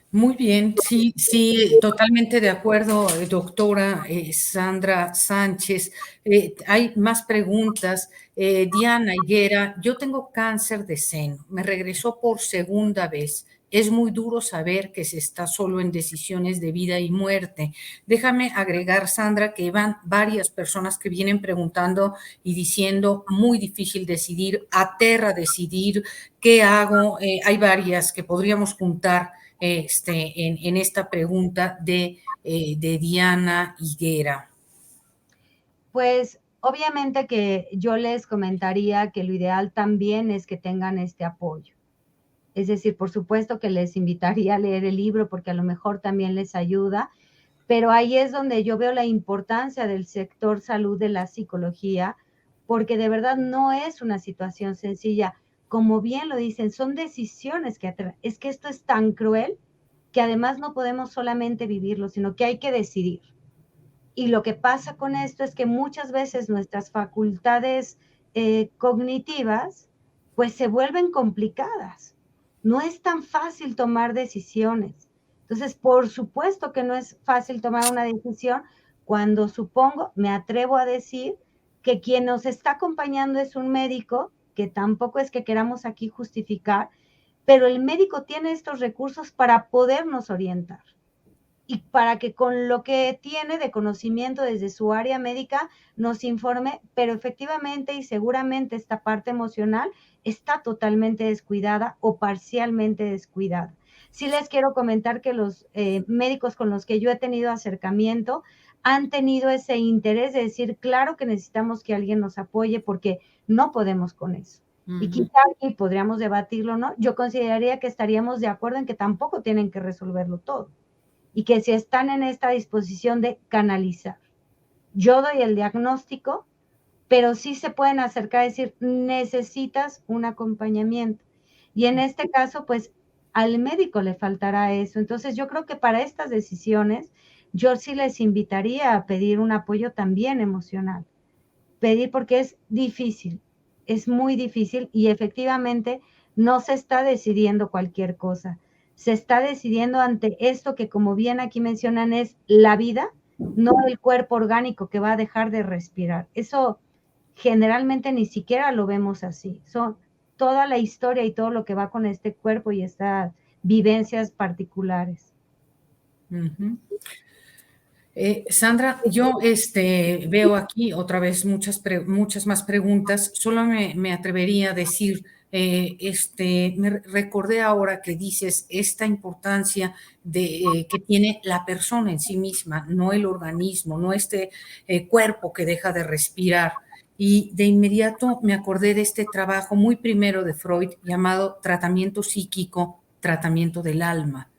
Muy bien, sí, sí, totalmente de acuerdo, doctora Sandra Sánchez. Hay más preguntas. Diana Higuera, yo tengo cáncer de seno, me regresó por segunda vez. Es muy duro saber que se está solo en decisiones de vida y muerte. Déjame agregar, Sandra, que van varias personas que vienen preguntando y diciendo, muy difícil decidir, aterra decidir, ¿qué hago? Hay varias que podríamos juntar en esta pregunta de Diana Higuera. Pues obviamente que yo les comentaría que lo ideal también es que tengan este apoyo. Es decir, por supuesto que les invitaría a leer el libro porque a lo mejor también les ayuda, pero ahí es donde yo veo la importancia del sector salud de la psicología, porque de verdad no es una situación sencilla. Como bien lo dicen, son decisiones que es que esto es tan cruel que además no podemos solamente vivirlo, sino que hay que decidir. Y lo que pasa con esto es que muchas veces nuestras facultades cognitivas pues se vuelven complicadas. No es tan fácil tomar decisiones. Entonces, por supuesto que no es fácil tomar una decisión cuando supongo, me atrevo a decir que quien nos está acompañando es un médico, que tampoco es que queramos aquí justificar, pero el médico tiene estos recursos para podernos orientar y para que con lo que tiene de conocimiento desde su área médica nos informe, pero efectivamente y seguramente esta parte emocional está totalmente descuidada o parcialmente descuidada. Sí les quiero comentar que los médicos con los que yo he tenido acercamiento han tenido ese interés de decir, claro que necesitamos que alguien nos apoye porque no podemos con eso. Y quizá aquí podríamos debatirlo, ¿no? Yo consideraría que estaríamos de acuerdo en que tampoco tienen que resolverlo todo y que si están en esta disposición de canalizar. Yo doy el diagnóstico, pero sí se pueden acercar a decir, necesitas un acompañamiento. Y en este caso, pues, al médico le faltará eso. Entonces, yo creo que para estas decisiones, yo sí les invitaría a pedir un apoyo también emocional. Pedir porque es difícil, es muy difícil y efectivamente no se está decidiendo cualquier cosa. Se está decidiendo ante esto que, como bien aquí mencionan, es la vida, no el cuerpo orgánico que va a dejar de respirar. Eso generalmente ni siquiera lo vemos así. Son toda la historia y todo lo que va con este cuerpo y estas vivencias particulares. Uh-huh. Sandra, yo veo aquí otra vez muchas más preguntas. Solo me atrevería a decir, me recordé ahora que dices esta importancia que tiene la persona en sí misma, no el organismo, no cuerpo que deja de respirar. Y de inmediato me acordé de este trabajo muy primero de Freud llamado tratamiento psíquico, tratamiento del alma.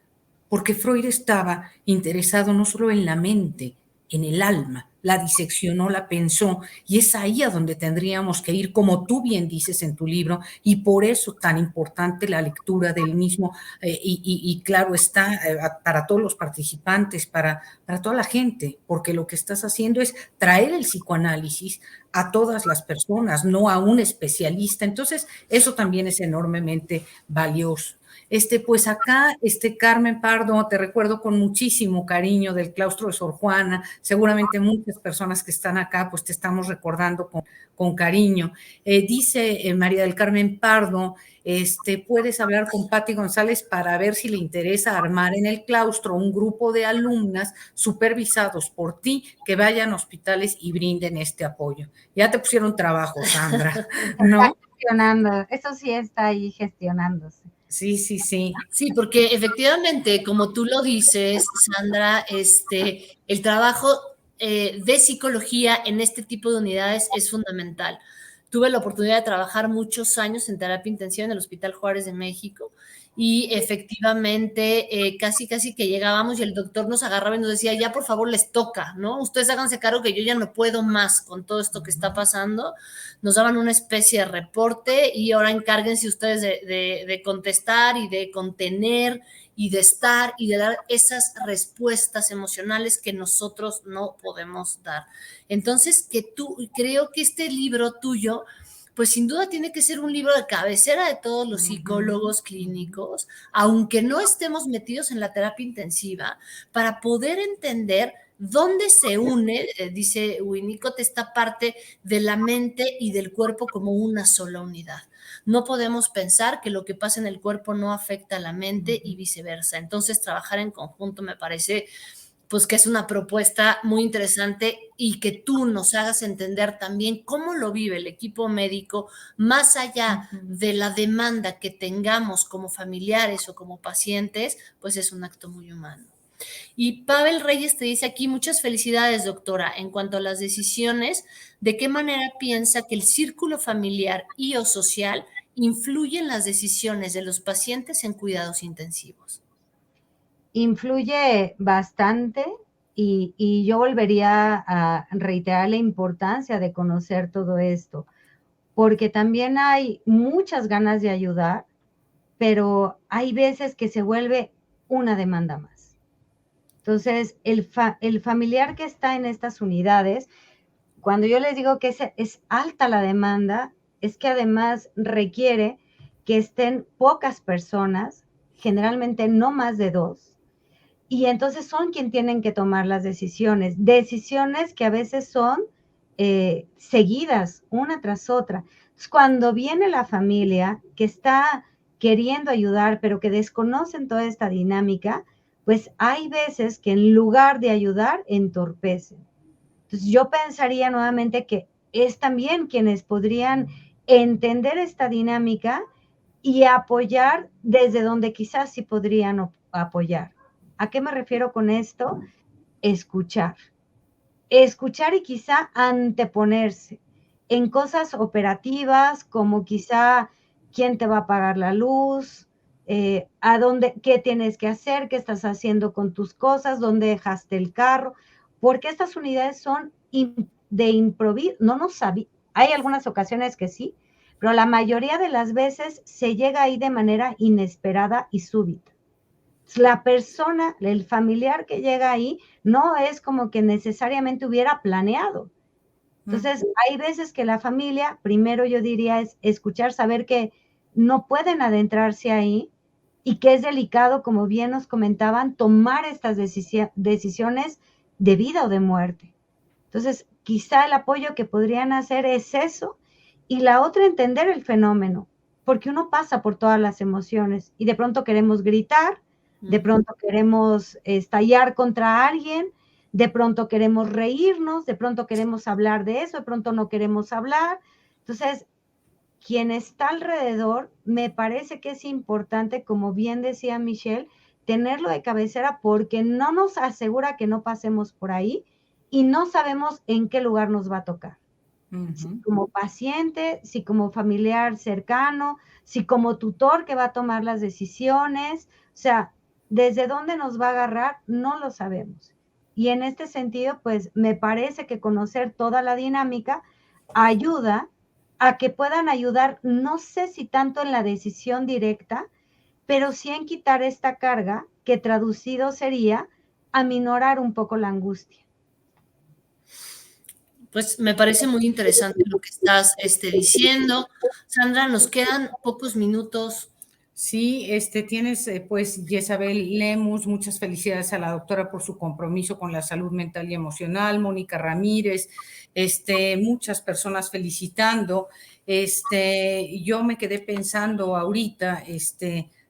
Porque Freud estaba interesado no solo en la mente, en el alma, la diseccionó, la pensó, y es ahí a donde tendríamos que ir, como tú bien dices en tu libro, y por eso tan importante la lectura del mismo, y claro está, para todos los participantes, para toda la gente, porque lo que estás haciendo es traer el psicoanálisis a todas las personas, no a un especialista. Entonces, eso también es enormemente valioso. Pues acá, Carmen Pardo, te recuerdo con muchísimo cariño del claustro de Sor Juana. Seguramente muchas personas que están acá, pues te estamos recordando con cariño. Dice María del Carmen Pardo, puedes hablar con Patti González para ver si le interesa armar en el claustro un grupo de alumnas supervisados por ti que vayan a hospitales y brinden este apoyo. Ya te pusieron trabajo, Sandra, ¿no? Está gestionando, eso sí está ahí gestionándose. Sí. Sí, porque efectivamente, como tú lo dices, Sandra, el trabajo de psicología en este tipo de unidades es fundamental. Tuve la oportunidad de trabajar muchos años en terapia intensiva en el Hospital Juárez de México y efectivamente casi que llegábamos y el doctor nos agarraba y nos decía, ya por favor les toca, ¿no? Ustedes háganse cargo que yo ya no puedo más con todo esto que está pasando. Nos daban una especie de reporte y ahora encárguense ustedes de contestar y de contener y de estar y de dar esas respuestas emocionales que nosotros no podemos dar. Entonces, creo que este libro tuyo, pues sin duda tiene que ser un libro de cabecera de todos los psicólogos clínicos, aunque no estemos metidos en la terapia intensiva, para poder entender dónde se une, dice Winnicott, esta parte de la mente y del cuerpo como una sola unidad. No podemos pensar que lo que pasa en el cuerpo no afecta a la mente y viceversa. Entonces, trabajar en conjunto me parece pues que es una propuesta muy interesante y que tú nos hagas entender también cómo lo vive el equipo médico, más allá de la demanda que tengamos como familiares o como pacientes, pues es un acto muy humano. Y Pavel Reyes te dice aquí, muchas felicidades, doctora, en cuanto a las decisiones, ¿de qué manera piensa que el círculo familiar y o social influye en las decisiones de los pacientes en cuidados intensivos? Influye bastante y yo volvería a reiterar la importancia de conocer todo esto, porque también hay muchas ganas de ayudar, pero hay veces que se vuelve una demanda más. Entonces, el familiar que está en estas unidades, cuando yo les digo que es alta la demanda, es que además requiere que estén pocas personas, generalmente no más de 2, y entonces son quien tienen que tomar las decisiones que a veces son seguidas una tras otra. Entonces, cuando viene la familia que está queriendo ayudar, pero que desconocen toda esta dinámica, pues hay veces que en lugar de ayudar, entorpecen. Entonces, yo pensaría nuevamente que es también quienes podrían entender esta dinámica y apoyar desde donde quizás sí podrían apoyar. ¿A qué me refiero con esto? Escuchar. Escuchar y quizá anteponerse en cosas operativas como quizá quién te va a pagar la luz, a dónde, qué tienes que hacer, qué estás haciendo con tus cosas, dónde dejaste el carro, porque estas unidades son de improviso, no nos sabía. Hay algunas ocasiones que sí, pero la mayoría de las veces se llega ahí de manera inesperada y súbita. La persona, el familiar que llega ahí, no es como que necesariamente hubiera planeado. Entonces, hay veces que la familia, primero yo diría, es escuchar, saber que no pueden adentrarse ahí y que es delicado, como bien nos comentaban, tomar estas decisiones de vida o de muerte. Entonces, quizá el apoyo que podrían hacer es eso, y la otra, entender el fenómeno, porque uno pasa por todas las emociones y de pronto queremos gritar, de pronto queremos estallar contra alguien, de pronto queremos reírnos, de pronto queremos hablar de eso, de pronto no queremos hablar. Entonces, quien está alrededor, me parece que es importante, como bien decía Michelle, tenerlo de cabecera porque no nos asegura que no pasemos por ahí y no sabemos en qué lugar nos va a tocar. Si como paciente, si como familiar cercano, si como tutor que va a tomar las decisiones, o sea, desde dónde nos va a agarrar, no lo sabemos. Y en este sentido, pues me parece que conocer toda la dinámica ayuda a que puedan ayudar, no sé si tanto en la decisión directa, pero sí en quitar esta carga que traducido sería aminorar un poco la angustia. Pues me parece muy interesante lo que estás diciendo. Sandra, nos quedan pocos minutos. Sí, tienes, pues, Jezabel Lemus, muchas felicidades a la doctora por su compromiso con la salud mental y emocional, Mónica Ramírez, muchas personas felicitando. Yo me quedé pensando ahorita,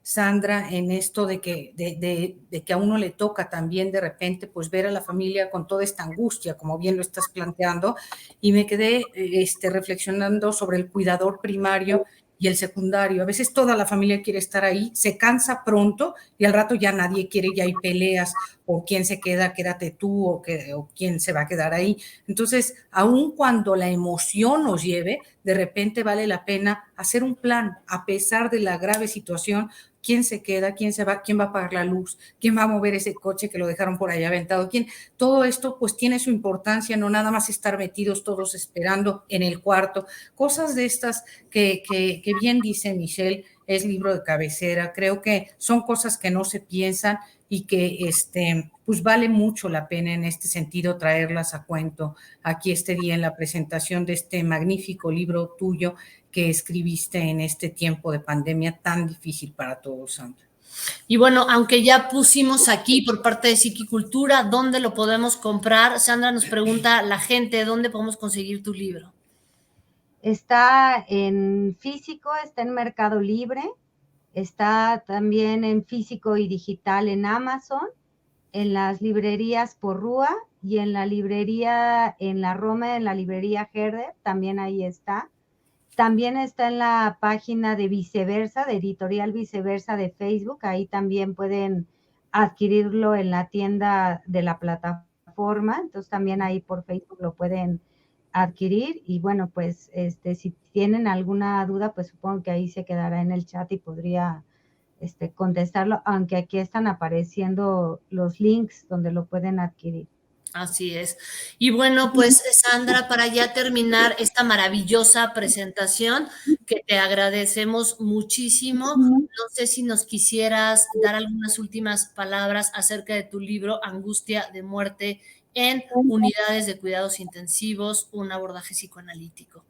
Sandra, en esto de que a uno le toca también de repente, pues, ver a la familia con toda esta angustia, como bien lo estás planteando, y me quedé, reflexionando sobre el cuidador primario y el secundario. A veces toda la familia quiere estar ahí, se cansa pronto y al rato ya nadie quiere, ya hay peleas, o quién se queda, quédate tú, o quién se va a quedar ahí. Entonces, aun cuando la emoción nos lleve, de repente vale la pena hacer un plan, a pesar de la grave situación. ¿Quién se queda? ¿Quién se va? ¿Quién va a pagar la luz? ¿Quién va a mover ese coche que lo dejaron por allá aventado? ¿Quién? Todo esto pues tiene su importancia, no nada más estar metidos todos esperando en el cuarto. Cosas de estas que bien dice Michelle, es libro de cabecera. Creo que son cosas que no se piensan y que pues vale mucho la pena en este sentido traerlas a cuento aquí este día en la presentación de este magnífico libro tuyo que escribiste en este tiempo de pandemia tan difícil para todos, Sandra. Y bueno, aunque ya pusimos aquí por parte de Psiquicultura, ¿dónde lo podemos comprar? Sandra nos pregunta la gente, ¿dónde podemos conseguir tu libro? Está en físico, está en Mercado Libre, está también en físico y digital en Amazon, en las librerías Porrúa y en la librería en la Roma, en la librería Herder, también ahí está. También está en la página de Viceversa, de Editorial Viceversa de Facebook, ahí también pueden adquirirlo en la tienda de la plataforma, entonces también ahí por Facebook lo pueden adquirir y bueno, pues si tienen alguna duda, pues supongo que ahí se quedará en el chat y podría contestarlo, aunque aquí están apareciendo los links donde lo pueden adquirir. Así es. Y bueno, pues Sandra, para ya terminar esta maravillosa presentación, que te agradecemos muchísimo, no sé si nos quisieras dar algunas últimas palabras acerca de tu libro Angustia de muerte en unidades de cuidados intensivos, un abordaje psicoanalítico.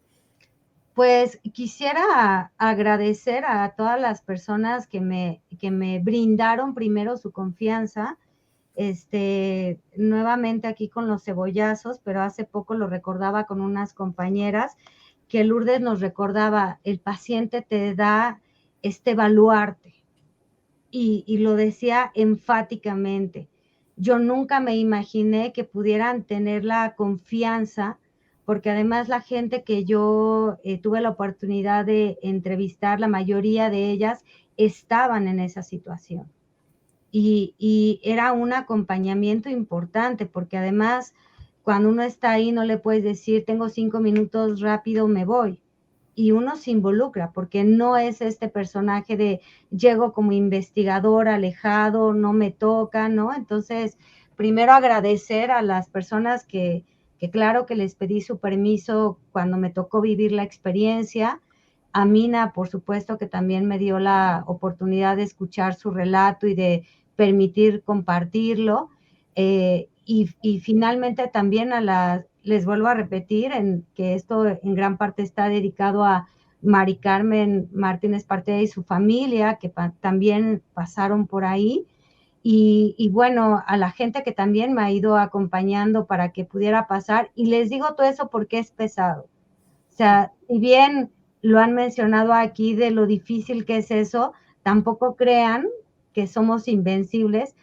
Pues quisiera agradecer a todas las personas que me brindaron primero su confianza, nuevamente aquí con los cebollazos, pero hace poco lo recordaba con unas compañeras, que Lourdes nos recordaba, el paciente te da este baluarte, y lo decía enfáticamente. Yo nunca me imaginé que pudieran tener la confianza, porque además la gente que yo tuve la oportunidad de entrevistar, la mayoría de ellas estaban en esa situación. Y era un acompañamiento importante, porque además cuando uno está ahí no le puedes decir, tengo 5 minutos, rápido me voy. Y uno se involucra, porque no es este personaje de llego como investigador alejado, no me toca, ¿no? Entonces, primero agradecer a las personas que claro que les pedí su permiso cuando me tocó vivir la experiencia. A Mina, por supuesto, que también me dio la oportunidad de escuchar su relato y de permitir compartirlo. Y finalmente también les vuelvo a repetir que esto en gran parte está dedicado a Mari Carmen Martínez Parteda y su familia, que también pasaron por ahí. Y bueno, a la gente que también me ha ido acompañando para que pudiera pasar. Y les digo todo eso porque es pesado. O sea, si bien lo han mencionado aquí de lo difícil que es eso, tampoco crean que somos invencibles.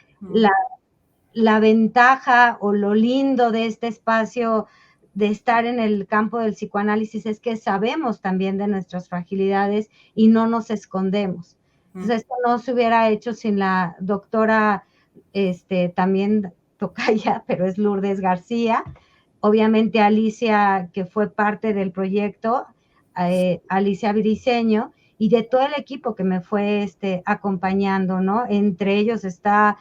La ventaja o lo lindo de este espacio de estar en el campo del psicoanálisis es que sabemos también de nuestras fragilidades y no nos escondemos. Entonces, esto no se hubiera hecho sin la doctora, también tocaya, pero es Lourdes García, obviamente Alicia, que fue parte del proyecto, Alicia Briceño, y de todo el equipo que me fue acompañando, ¿no? Entre ellos está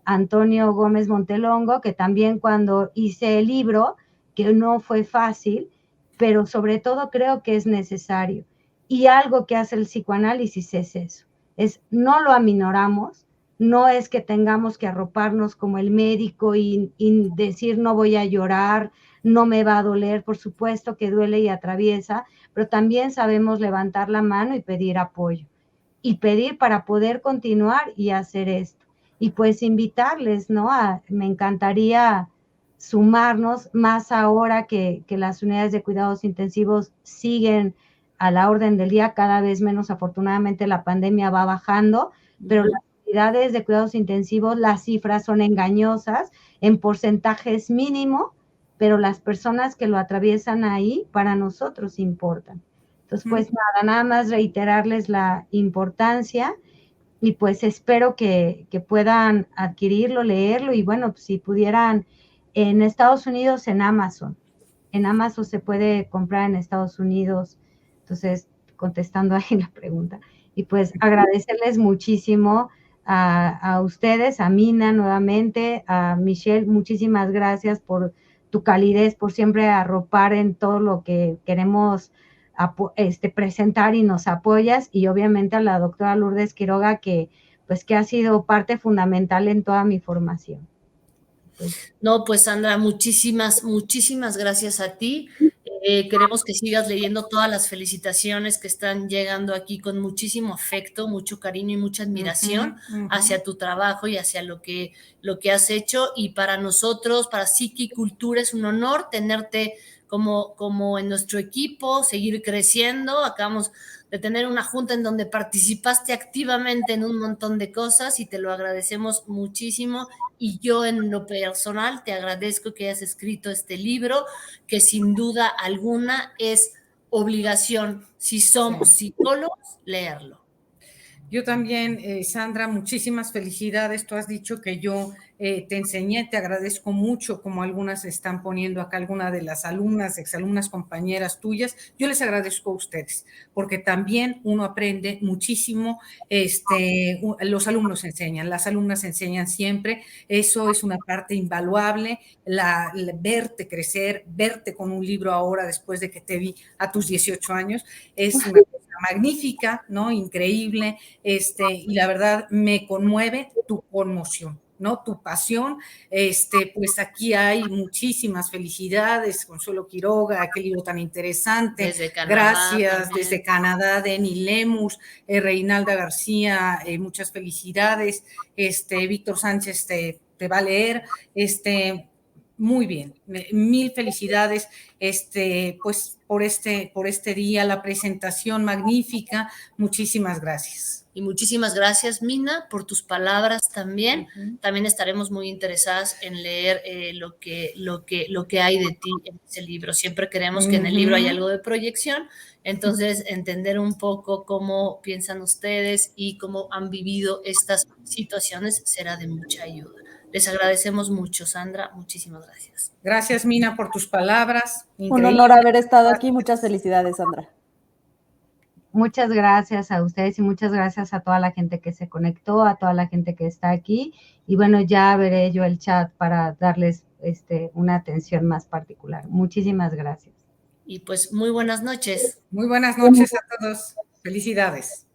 Antonio Gómez Montelongo, que también cuando hice el libro, que no fue fácil, pero sobre todo creo que es necesario. Y algo que hace el psicoanálisis es eso, es no lo aminoramos, no es que tengamos que arroparnos como el médico y decir no voy a llorar, no me va a doler, por supuesto que duele y atraviesa, pero también sabemos levantar la mano y pedir apoyo. y pedir para poder continuar y hacer esto. Y pues invitarles, ¿no? Me encantaría sumarnos más ahora que las unidades de cuidados intensivos siguen a la orden del día, cada vez menos. Afortunadamente la pandemia va bajando, pero las unidades de cuidados intensivos, las cifras son engañosas, en porcentajes mínimo, pero las personas que lo atraviesan ahí para nosotros importan. Entonces, pues nada más reiterarles la importancia y pues espero que puedan adquirirlo, leerlo y bueno, pues, si pudieran en Estados Unidos, en Amazon se puede comprar en Estados Unidos. Entonces, contestando ahí la pregunta. Y pues agradecerles muchísimo a ustedes, a Mina nuevamente, a Michelle, muchísimas gracias por tu calidez, por siempre arropar en todo lo que queremos presentar y nos apoyas, y obviamente a la doctora Lourdes Quiroga, que ha sido parte fundamental en toda mi formación. No, pues Sandra, muchísimas gracias a ti. Queremos que sigas leyendo todas las felicitaciones que están llegando aquí con muchísimo afecto, mucho cariño y mucha admiración hacia tu trabajo y hacia lo que has hecho. Y para nosotros, para Psique y Cultura, es un honor tenerte como en nuestro equipo, seguir creciendo. Acabamos de tener una junta en donde participaste activamente en un montón de cosas y te lo agradecemos muchísimo. Y yo en lo personal te agradezco que hayas escrito este libro, que sin duda alguna es obligación, si somos psicólogos, leerlo. Yo también, Sandra, muchísimas felicidades. Tú has dicho que yo te enseñé, te agradezco mucho, como algunas están poniendo acá, algunas de las alumnas, exalumnas, compañeras tuyas. Yo les agradezco a ustedes, porque también uno aprende muchísimo. Los alumnos enseñan, las alumnas enseñan siempre. Eso es una parte invaluable, verte crecer, verte con un libro ahora, después de que te vi a tus 18 años, es una cosa magnífica, ¿no? Increíble. Y la verdad me conmueve tu conmoción, ¿no? Tu pasión. Pues aquí hay muchísimas felicidades, Consuelo Quiroga, qué libro tan interesante. Desde Canadá, gracias, también. Desde Canadá, Denny Lemus, Reinalda García, muchas felicidades. Víctor Sánchez te va a leer. Muy bien, mil felicidades, pues por este día, la presentación magnífica. Muchísimas gracias. Y muchísimas gracias, Mina, por tus palabras también. También estaremos muy interesadas en leer lo que hay de ti en ese libro. Siempre queremos que en el libro haya algo de proyección, entonces entender un poco cómo piensan ustedes y cómo han vivido estas situaciones será de mucha ayuda. Les agradecemos mucho, Sandra. Muchísimas gracias. Gracias, Mina, por tus palabras. Increíble. Un honor haber estado aquí. Muchas felicidades, Sandra. Muchas gracias a ustedes y muchas gracias a toda la gente que se conectó, a toda la gente que está aquí. Y bueno, ya veré yo el chat para darles una atención más particular. Muchísimas gracias. Y pues muy buenas noches. Muy buenas noches a todos. Felicidades.